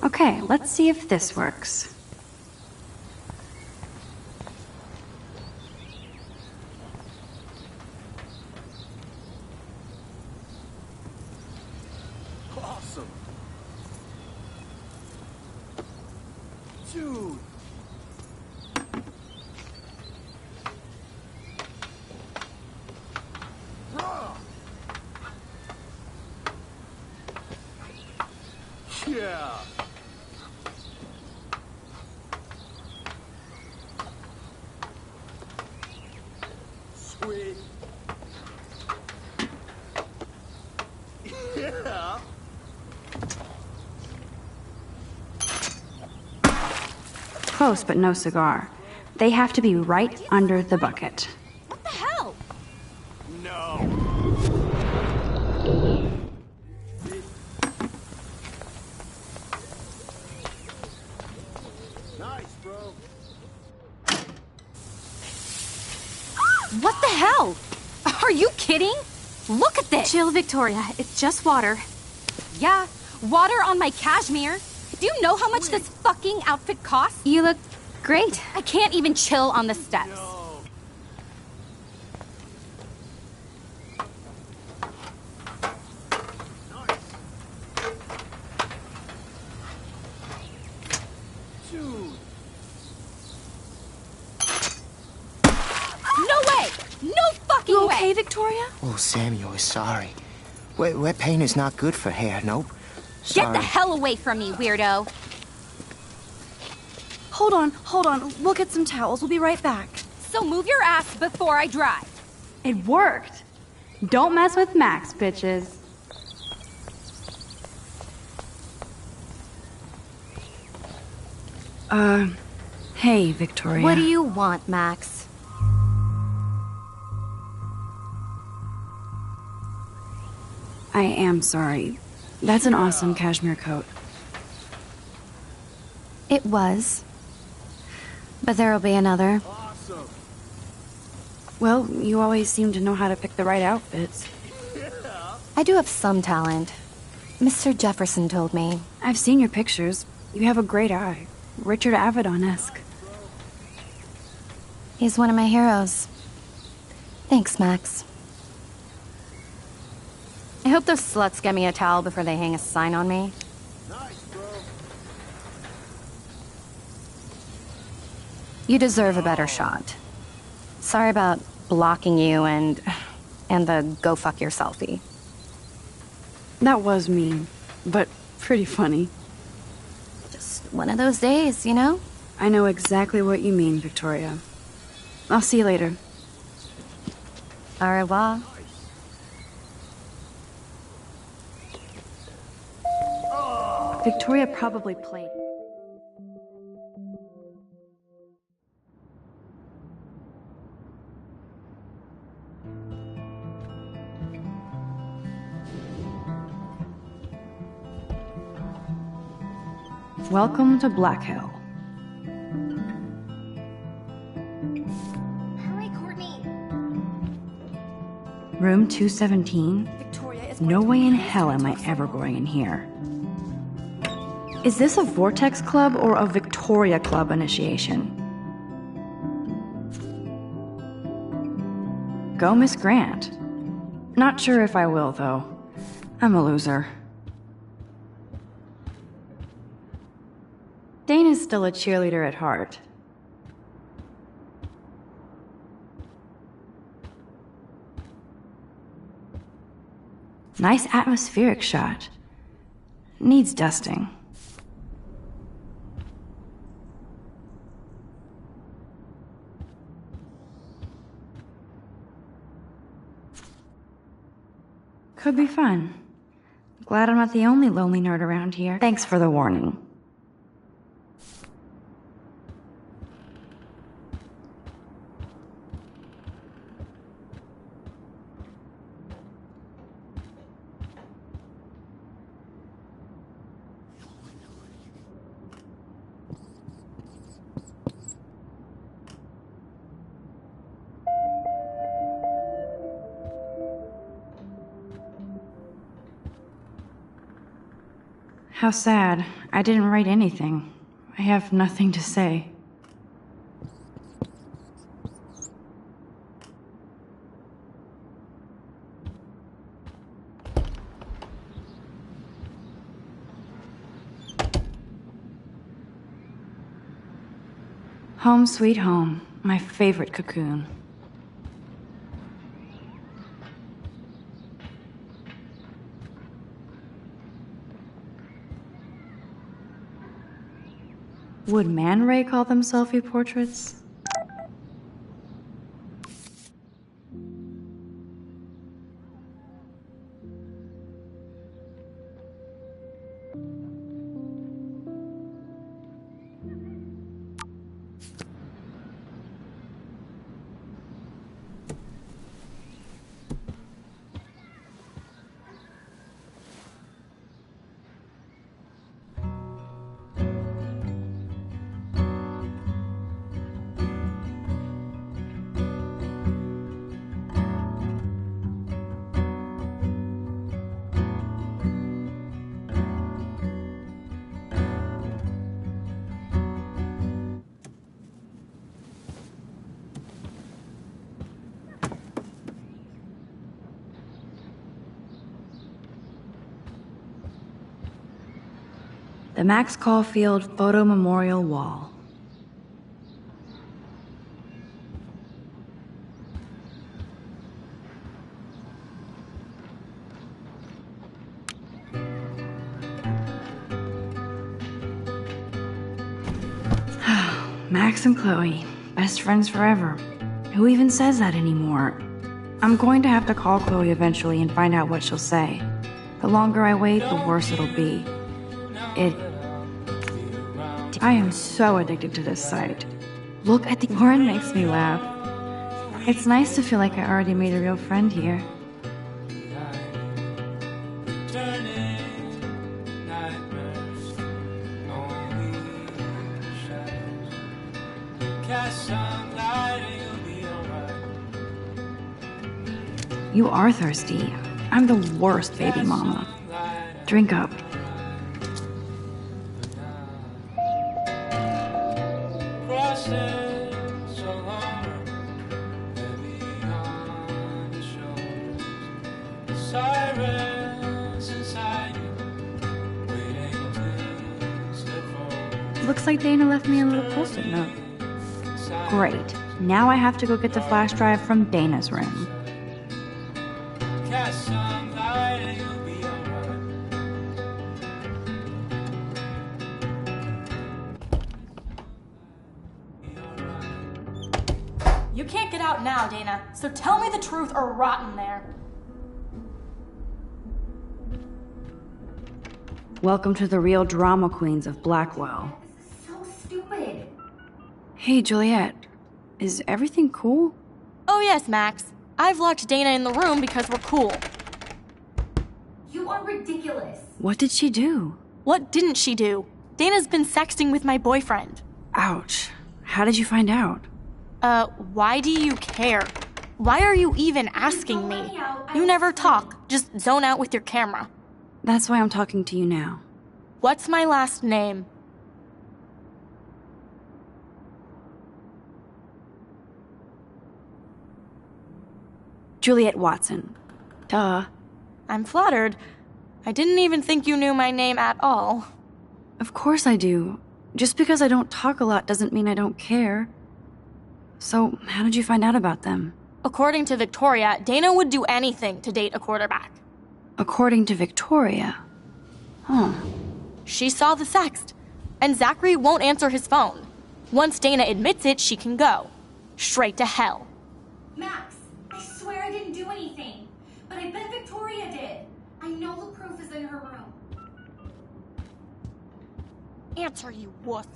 Okay, let's see if this works. Awesome. Dude. Bruh. Yeah. Sweet. Yeah. close, but no cigar. They have to be right under the bucket. What the hell? Nice, bro. What the hell? Are you kidding? Look at this! Chill, Victoria. It's just water. Yeah, water on my cashmere. Do you know how much this fucking outfit costs? You look great. I can't even chill on the steps. No way! No fucking You way! okay, Victoria? Oh, Samuel is sorry. Wet paint is not good for hair, nope. Get Sorry. the hell away from me, weirdo! Hold on. We'll get some towels. We'll be right back. So move your ass before I drive. It worked. Don't mess with Max, bitches. Hey, Victoria. What do you want, Max? I am sorry. That's an awesome cashmere coat. It was. But there'll be another. Awesome. Well, you always seem to know how to pick the right outfits. I do have some talent. Mr. Jefferson told me. I've seen your pictures. You have a great eye. Richard Avedon-esque. He's one of my heroes. Thanks, Max. I hope those sluts get me a towel before they hang a sign on me. Nice, bro. You deserve a better shot. Sorry about blocking you and the go fuck your selfie. That was mean, but pretty funny. Just one of those days, you know? I know exactly what you mean, Victoria. I'll see you later. Au revoir. Victoria probably played. Welcome to Black Hill. Hurry, Courtney. Room 217? Victoria is No way in hell am I ever going in here. Is this a Vortex Club or a Victoria Club initiation? Go, Miss Grant. Not sure if I will, though. I'm a loser. Dana's still a cheerleader at heart. Nice atmospheric shot. Needs dusting. Could be fun. Glad I'm not the only lonely nerd around here. Thanks for the warning. How sad. I didn't write anything. I have nothing to say. Home sweet home, my favorite cocoon. Would Man Ray call them selfie portraits? The Max Caulfield Photo Memorial Wall. Max and Chloe, best friends forever. Who even says that anymore? I'm going to have to call Chloe eventually and find out what she'll say. The longer I wait, the worse it'll be. I am so addicted to this site. Look at the Lauren makes me laugh. It's nice to feel like I already made a real friend here. You are thirsty. I'm the worst baby mama. Drink up. Looks like Dana left me a little post-it note. Great. Now I have to go get the flash drive from Dana's room. You can't get out now, Dana, so tell me the truth or rot in there. Welcome to the real drama queens of Blackwell. So stupid. Hey, Juliet. Is everything cool? Oh yes, Max. I've locked Dana in the room because we're cool. You are ridiculous. What did she do? What didn't she do? Dana's been sexting with my boyfriend. Ouch. How did you find out? Why do you care? Why are you even asking me? You never talk, just zone out with your camera. That's why I'm talking to you now. What's my last name? Juliet Watson. Duh. I'm flattered. I didn't even think you knew my name at all. Of course I do. Just because I don't talk a lot doesn't mean I don't care. So, how did you find out about them? According to Victoria, Dana would do anything to date a quarterback. According to Victoria? Huh. She saw the sext, and Zachary won't answer his phone. Once Dana admits it, she can go. Straight to hell. Max, I swear I didn't do anything. But I bet Victoria did. I know the proof is in her room. Answer, you wuss.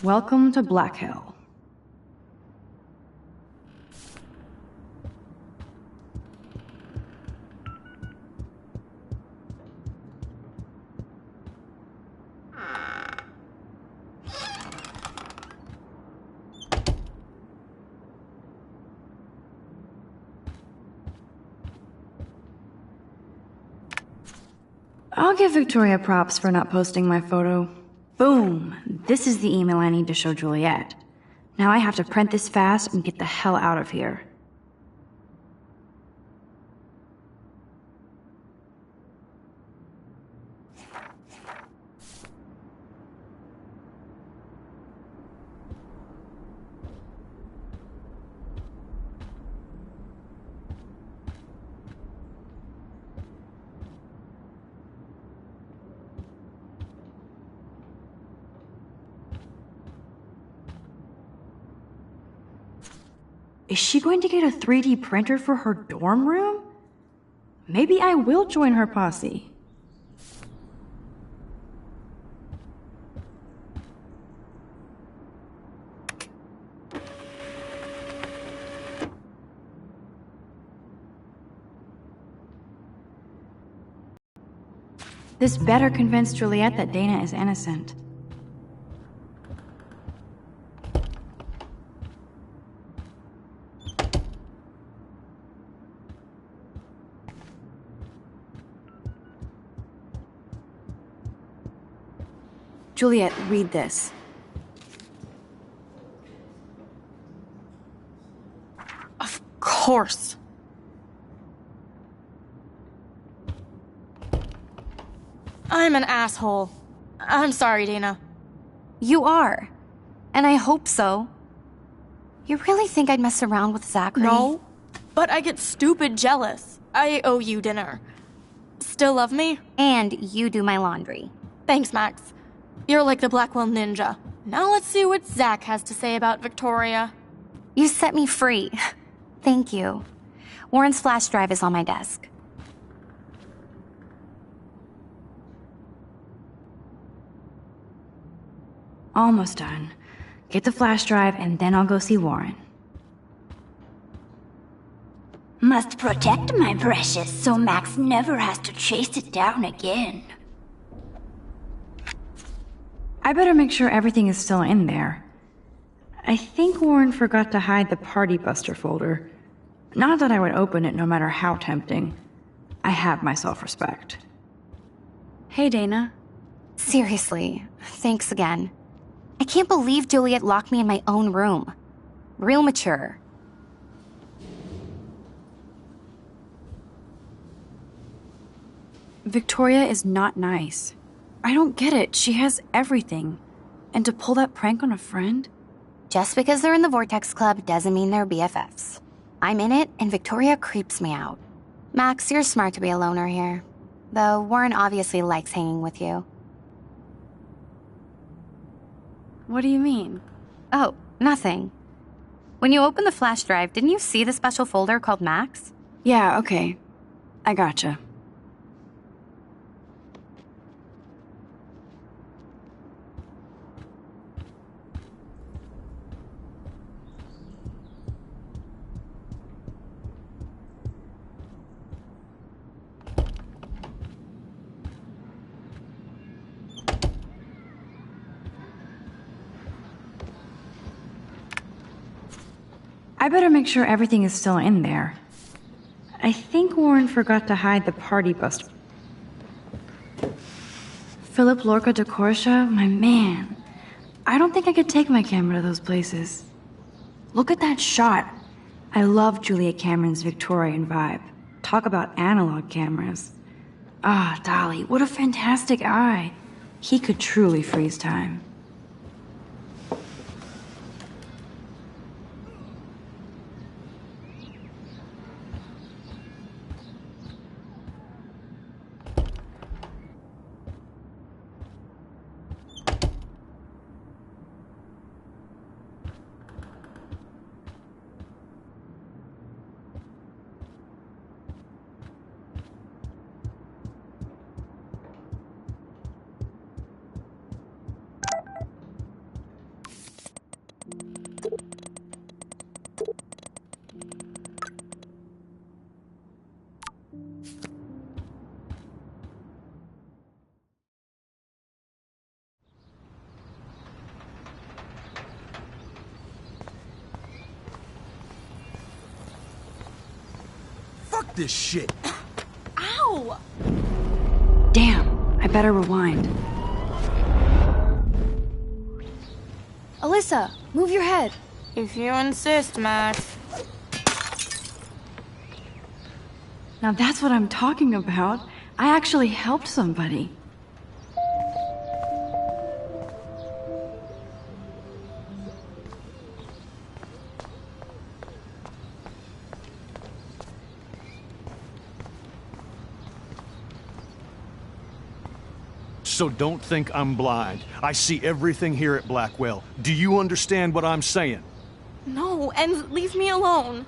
Welcome to Black Hill. I'll give Victoria props for not posting my photo. Boom! This is the email I need to show Juliet. Now I have to print this fast and get the hell out of here. Is she going to get a 3D printer for her dorm room? Maybe I will join her posse. This better convince Juliet that Dana is innocent. Juliet, read this. Of course. I'm an asshole. I'm sorry, Dana. You are. And I hope so. You really think I'd mess around with Zachary? No, but I get stupid jealous. I owe you dinner. Still love me? And you do my laundry. Thanks, Max. You're like the Blackwell Ninja. Now let's see what Zach has to say about Victoria. You set me free. Thank you. Warren's flash drive is on my desk. Almost done. Get the flash drive and then I'll go see Warren. Must protect my precious so Max never has to chase it down again. I better make sure everything is still in there. I think Warren forgot to hide the Party Buster folder. Not that I would open it no matter how tempting. I have my self-respect. Hey, Dana. Seriously, thanks again. I can't believe Juliet locked me in my own room. Real mature. Victoria is not nice. I don't get it. She has everything. And to pull that prank on a friend? Just because they're in the Vortex Club doesn't mean they're BFFs. I'm in it, and Victoria creeps me out. Max, you're smart to be a loner here. Though Warren obviously likes hanging with you. What do you mean? Oh, nothing. When you opened the flash drive, didn't you see the special folder called Max? Yeah, okay. I gotcha. I better make sure everything is still in there. I think Warren forgot to hide the Party Buster. Philip Lorca de Courcia, my man. I don't think I could take my camera to those places. Look at that shot. I love Julia Cameron's Victorian vibe. Talk about analog cameras. Ah, Dolly, what a fantastic eye. He could truly freeze time. Fuck this shit! Ow! Damn, I better rewind. Alyssa, move your head. If you insist, Max. Now that's what I'm talking about. I actually helped somebody. So don't think I'm blind. I see everything here at Blackwell. Do you understand what I'm saying? No, and leave me alone.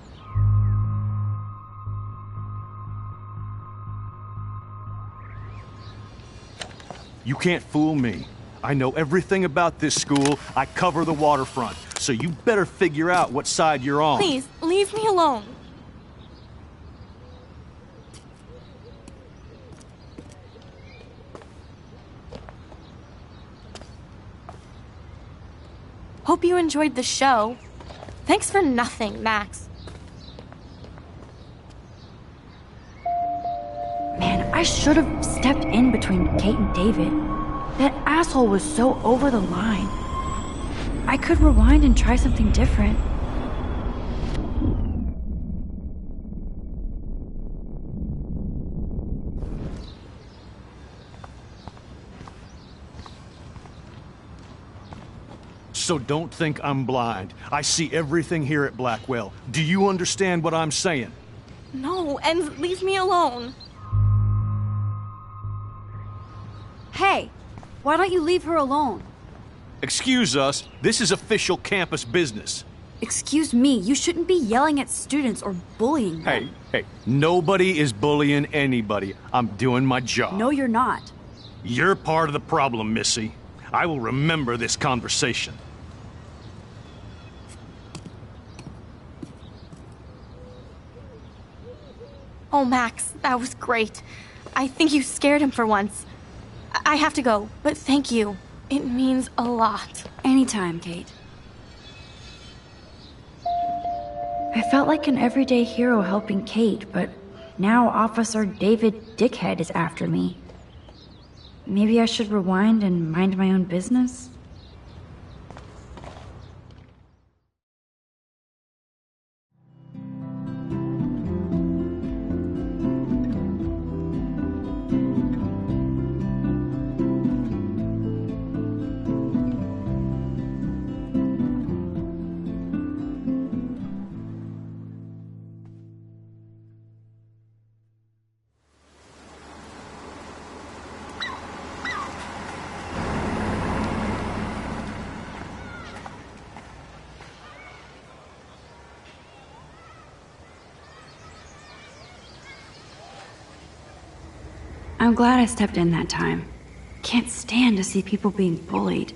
You can't fool me. I know everything about this school. I cover the waterfront. So you better figure out what side you're on. Please, leave me alone. Hope you enjoyed the show. Thanks for nothing, Max. Man, I should have stepped in between Kate and David. That asshole was so over the line. I could rewind and try something different. So don't think I'm blind. I see everything here at Blackwell. Do you understand what I'm saying? No, and leave me alone. Hey, why don't you leave her alone? Excuse us, this is official campus business. Excuse me, you shouldn't be yelling at students or bullying them. Hey, nobody is bullying anybody. I'm doing my job. No, you're not. You're part of the problem, Missy. I will remember this conversation. Oh, Max, that was great. I think you scared him for once. I have to go, but thank you. It means a lot. Anytime, Kate. I felt like an everyday hero helping Kate, but now Officer David Dickhead is after me. Maybe I should rewind and mind my own business? I'm glad I stepped in that time. Can't stand to see people being bullied.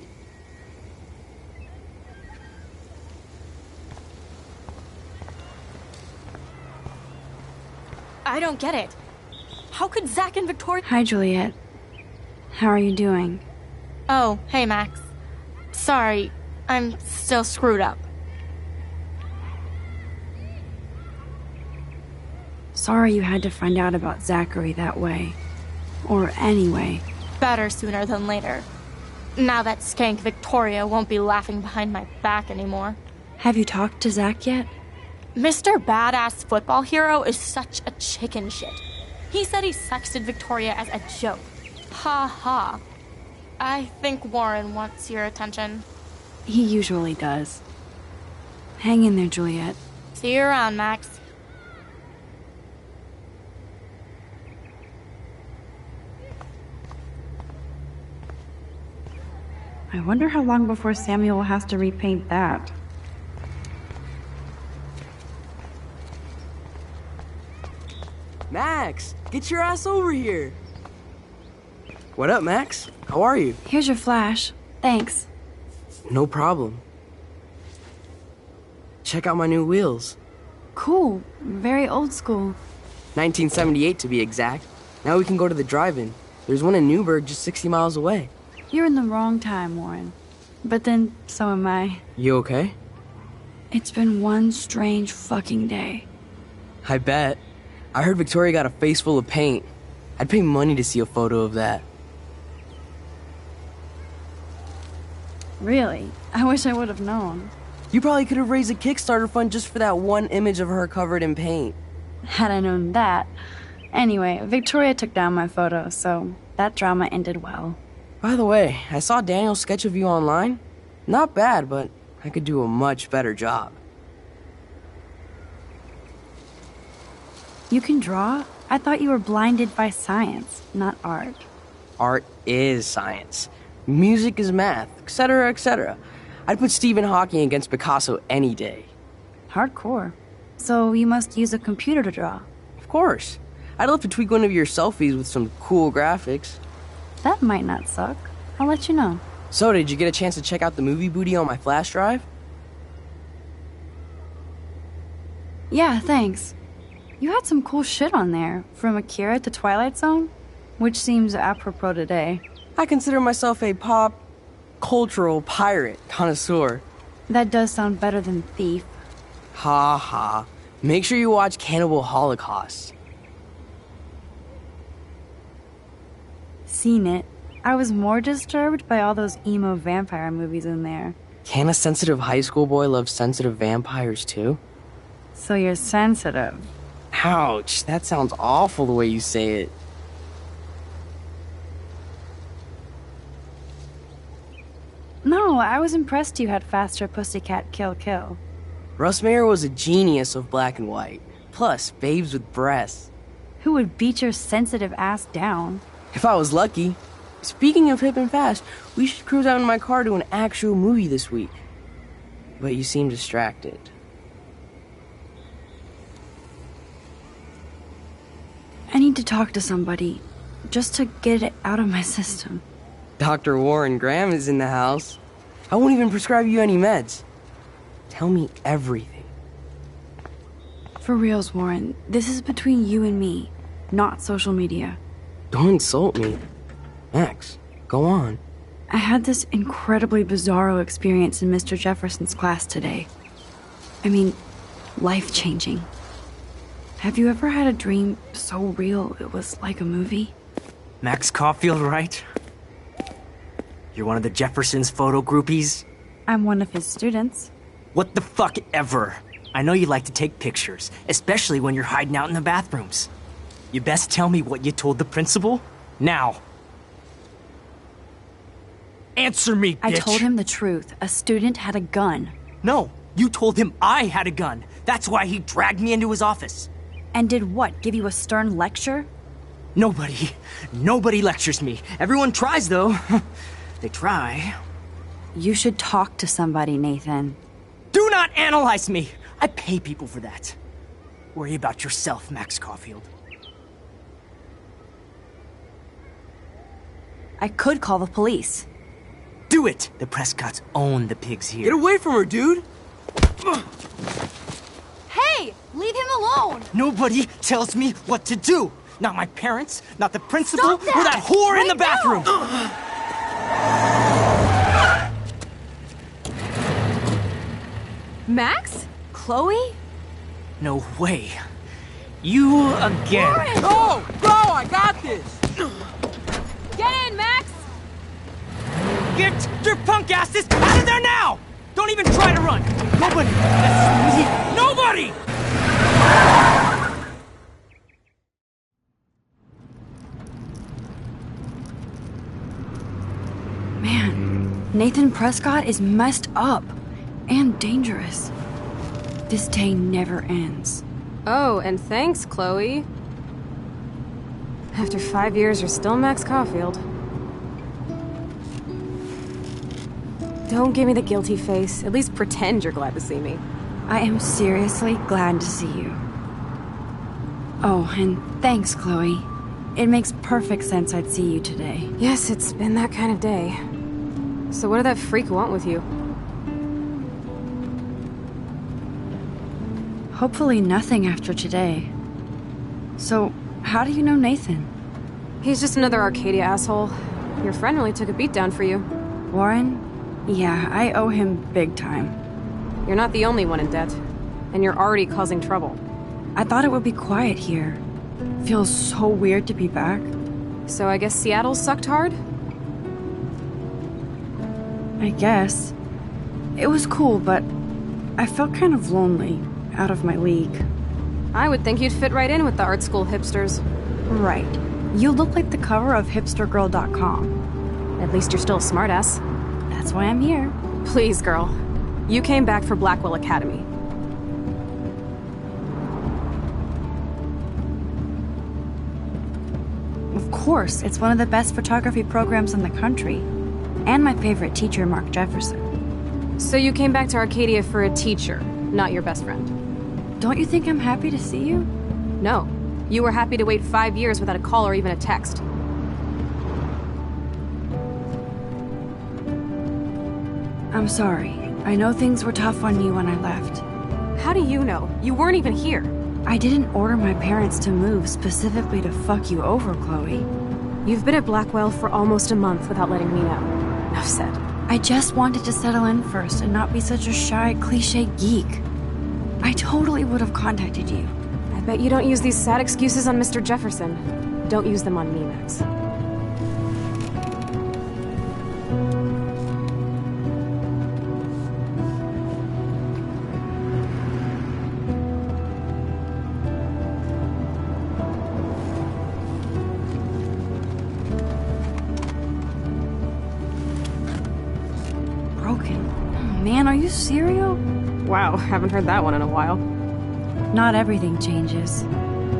I don't get it. How could Zach and Victoria... Hi, Juliet. How are you doing? Oh, hey, Max. Sorry, I'm still screwed up. Sorry you had to find out about Zachary that way. Or anyway. Better sooner than later. Now that skank Victoria won't be laughing behind my back anymore. Have you talked to Zach yet? Mr. Badass Football Hero is such a chicken shit. He said he sexted Victoria as a joke. Ha ha. I think Warren wants your attention. He usually does. Hang in there, Juliet. See you around, Max. I wonder how long before Samuel has to repaint that. Max, get your ass over here. What up, Max? How are you? Here's your flash. Thanks. No problem. Check out my new wheels. Cool. Very old school. 1978 to be exact. Now we can go to the drive-in. There's one in Newburgh just 60 miles away. You're in the wrong time, Warren. But then, so am I. You okay? It's been one strange fucking day. I bet. I heard Victoria got a face full of paint. I'd pay money to see a photo of that. Really? I wish I would have known. You probably could have raised a Kickstarter fund just for that one image of her covered in paint. Had I known that. Anyway, Victoria took down my photo, so that drama ended well. By the way, I saw Daniel's sketch of you online. Not bad, but I could do a much better job. You can draw? I thought you were blinded by science, not art. Art is science. Music is math, etc., etc. I'd put Stephen Hawking against Picasso any day. Hardcore. So you must use a computer to draw. Of course. I'd love to tweak one of your selfies with some cool graphics. That might not suck. I'll let you know. So, did you get a chance to check out the movie booty on my flash drive? Yeah, thanks. You had some cool shit on there, from Akira to Twilight Zone, which seems apropos today. I consider myself a pop cultural pirate connoisseur. That does sound better than thief. Ha ha. Make sure you watch Cannibal Holocaust. Seen it. I was more disturbed by all those emo vampire movies in there. Can a sensitive high school boy love sensitive vampires too? So you're sensitive. Ouch, that sounds awful the way you say it. No, No, I was impressed you had faster Pussycat Kill Kill. Russ Meyer was a genius of black and white. Plus, babes with breasts. Who would beat your sensitive ass down? If I was lucky. Speaking of hip and fast, we should cruise out in my car to an actual movie this week. But you seem distracted. I need to talk to somebody, just to get it out of my system. Dr. Warren Graham is in the house. I won't even prescribe you any meds. Tell me everything. For reals, Warren, this is between you and me, not social media. Don't insult me. Max, go on. I had this incredibly bizarro experience in Mr. Jefferson's class today. I mean, life-changing. Have you ever had a dream so real it was like a movie? Max Caulfield, right? You're one of the Jefferson's photo groupies? I'm one of his students. What the fuck ever? I know you like to take pictures, especially when you're hiding out in the bathrooms. You best tell me what you told the principal, now. Answer me, bitch! I told him the truth. A student had a gun. No, you told him I had a gun. That's why he dragged me into his office. And did what, give you a stern lecture? Nobody lectures me. Everyone tries, though. They try. You should talk to somebody, Nathan. Do not analyze me! I pay people for that. Worry about yourself, Max Caulfield. I could call the police. Do it! The Prescotts own the pigs here. Get away from her, dude! Hey! Leave him alone! Nobody tells me what to do! Not my parents, not the principal, Stop that! or that whore Right in the bathroom! Max? Chloe? No way. You again. Warren! Go! Go! I got this! Get in, Max! Get your punk asses out of there now! Don't even try to run! Nobody! That's me! Nobody! Man, Nathan Prescott is messed up. And dangerous. This day never ends. Oh, and thanks, Chloe. After 5 years, you're still Max Caulfield. Don't give me the guilty face. At least pretend you're glad to see me. I am seriously glad to see you. Oh, and thanks, Chloe. It makes perfect sense I'd see you today. Yes, it's been that kind of day. So what did that freak want with you? Hopefully nothing after today. So, how do you know Nathan? He's just another Arcadia asshole. Your friend really took a beat down for you. Warren? Yeah, I owe him big time. You're not the only one in debt. And you're already causing trouble. I thought it would be quiet here. Feels so weird to be back. So I guess Seattle sucked hard? I guess. It was cool, but I felt kind of lonely, out of my league. I would think you'd fit right in with the art school hipsters. Right. You look like the cover of hipstergirl.com. At least you're still a smartass. That's why I'm here. Please, girl. You came back for Blackwell Academy. Of course, it's one of the best photography programs in the country. And my favorite teacher, Mark Jefferson. So you came back to Arcadia for a teacher, not your best friend. Don't you think I'm happy to see you? No. You were happy to wait 5 years without a call or even a text. I'm sorry. I know things were tough on you when I left. How do you know? You weren't even here. I didn't order my parents to move specifically to fuck you over, Chloe. You've been at Blackwell for almost a month without letting me know. Enough said. I just wanted to settle in first and not be such a shy, cliche geek. I totally would have contacted you. I bet you don't use these sad excuses on Mr. Jefferson. Don't use them on me, Max. Bro man, are you serial? Wow, haven't heard that one in a while. Not everything changes.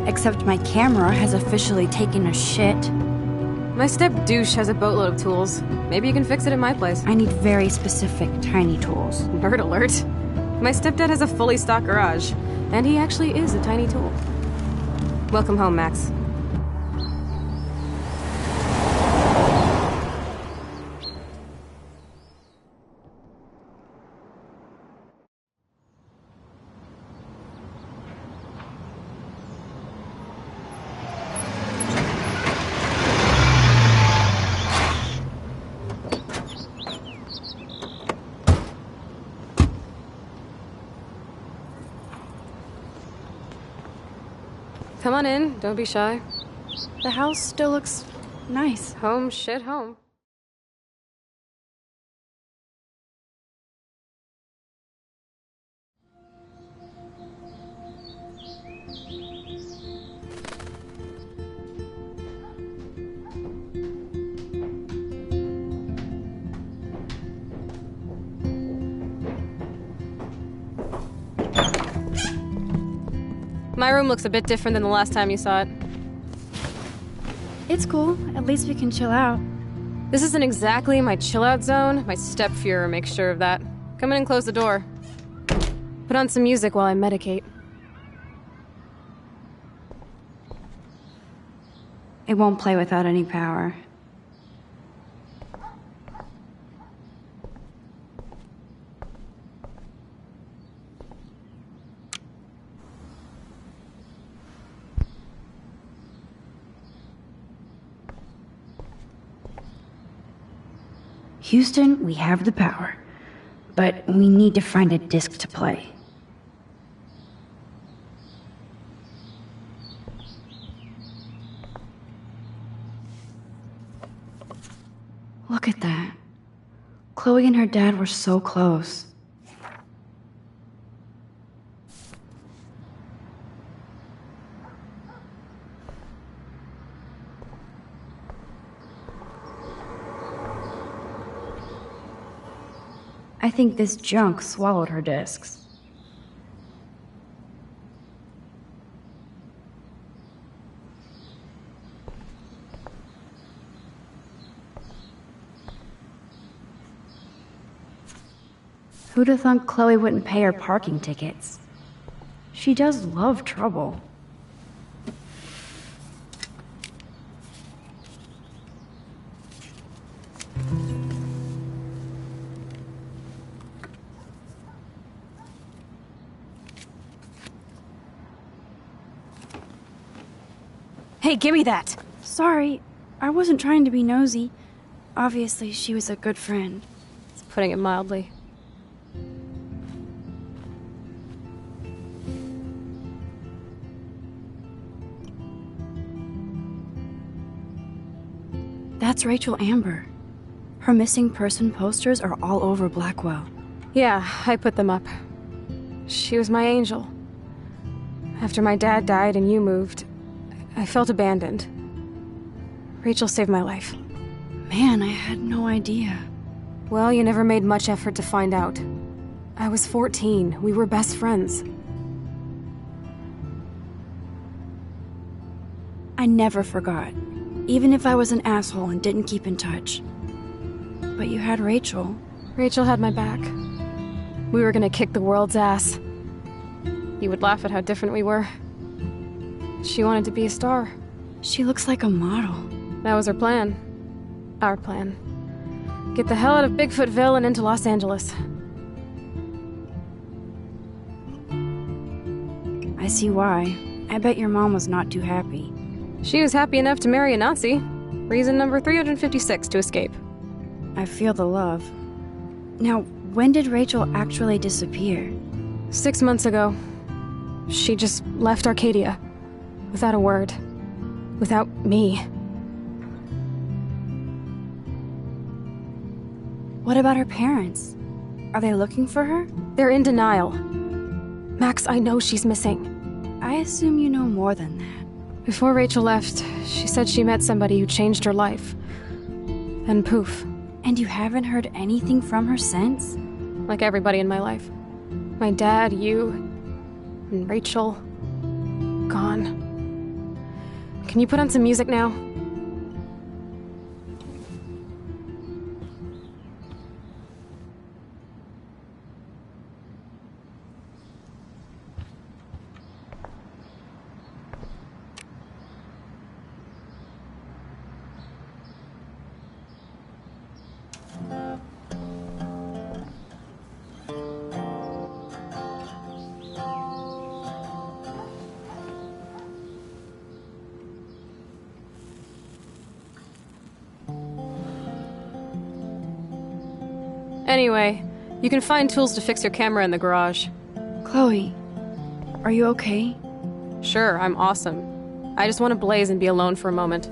Except my camera has officially taken a shit. My step-douche has a boatload of tools. Maybe you can fix it in my place. I need very specific, tiny tools. Nerd alert. My stepdad has a fully stocked garage, and he actually is a tiny tool. Welcome home, Max. Come on in, don't be shy. The house still looks nice. Home, shit, home. My room looks a bit different than the last time you saw it. It's cool. At least we can chill out. This isn't exactly my chill-out zone. My step-Fuhrer makes sure of that. Come in and close the door. Put on some music while I medicate. It won't play without any power. Houston, we have the power, but we need to find a disc to play. Look at that. Chloe and her dad were so close. I think this junk swallowed her discs. Who'd have thought Chloe wouldn't pay her parking tickets? She does love trouble. Hey, give me that! Sorry, I wasn't trying to be nosy. Obviously, she was a good friend. It's putting it mildly. That's Rachel Amber. Her missing person posters are all over Blackwell. Yeah, I put them up. She was my angel. After my dad died and you moved, I felt abandoned. Rachel saved my life. Man, I had no idea. Well, you never made much effort to find out. I was 14. We were best friends. I never forgot, even if I was an asshole and didn't keep in touch. But you had Rachel. Rachel had my back. We were gonna kick the world's ass. You would laugh at how different we were. She wanted to be a star. She looks like a model. That was her plan. Our plan. Get the hell out of Bigfootville and into Los Angeles. I see why. I bet your mom was not too happy. She was happy enough to marry a Nazi. Reason number 356 to escape. I feel the love. Now, when did Rachel actually disappear? 6 months ago. She just left Arcadia. Without a word. Without me. What about her parents? Are they looking for her? They're in denial. Max, I know she's missing. I assume you know more than that. Before Rachel left, she said she met somebody who changed her life. And poof. And you haven't heard anything from her since? like everybody in my life. My dad, you, and Rachel, gone. Can you put on some music now? Anyway, you can find tools to fix your camera in the garage. Chloe, are you okay? Sure, I'm awesome. I just want to blaze and be alone for a moment.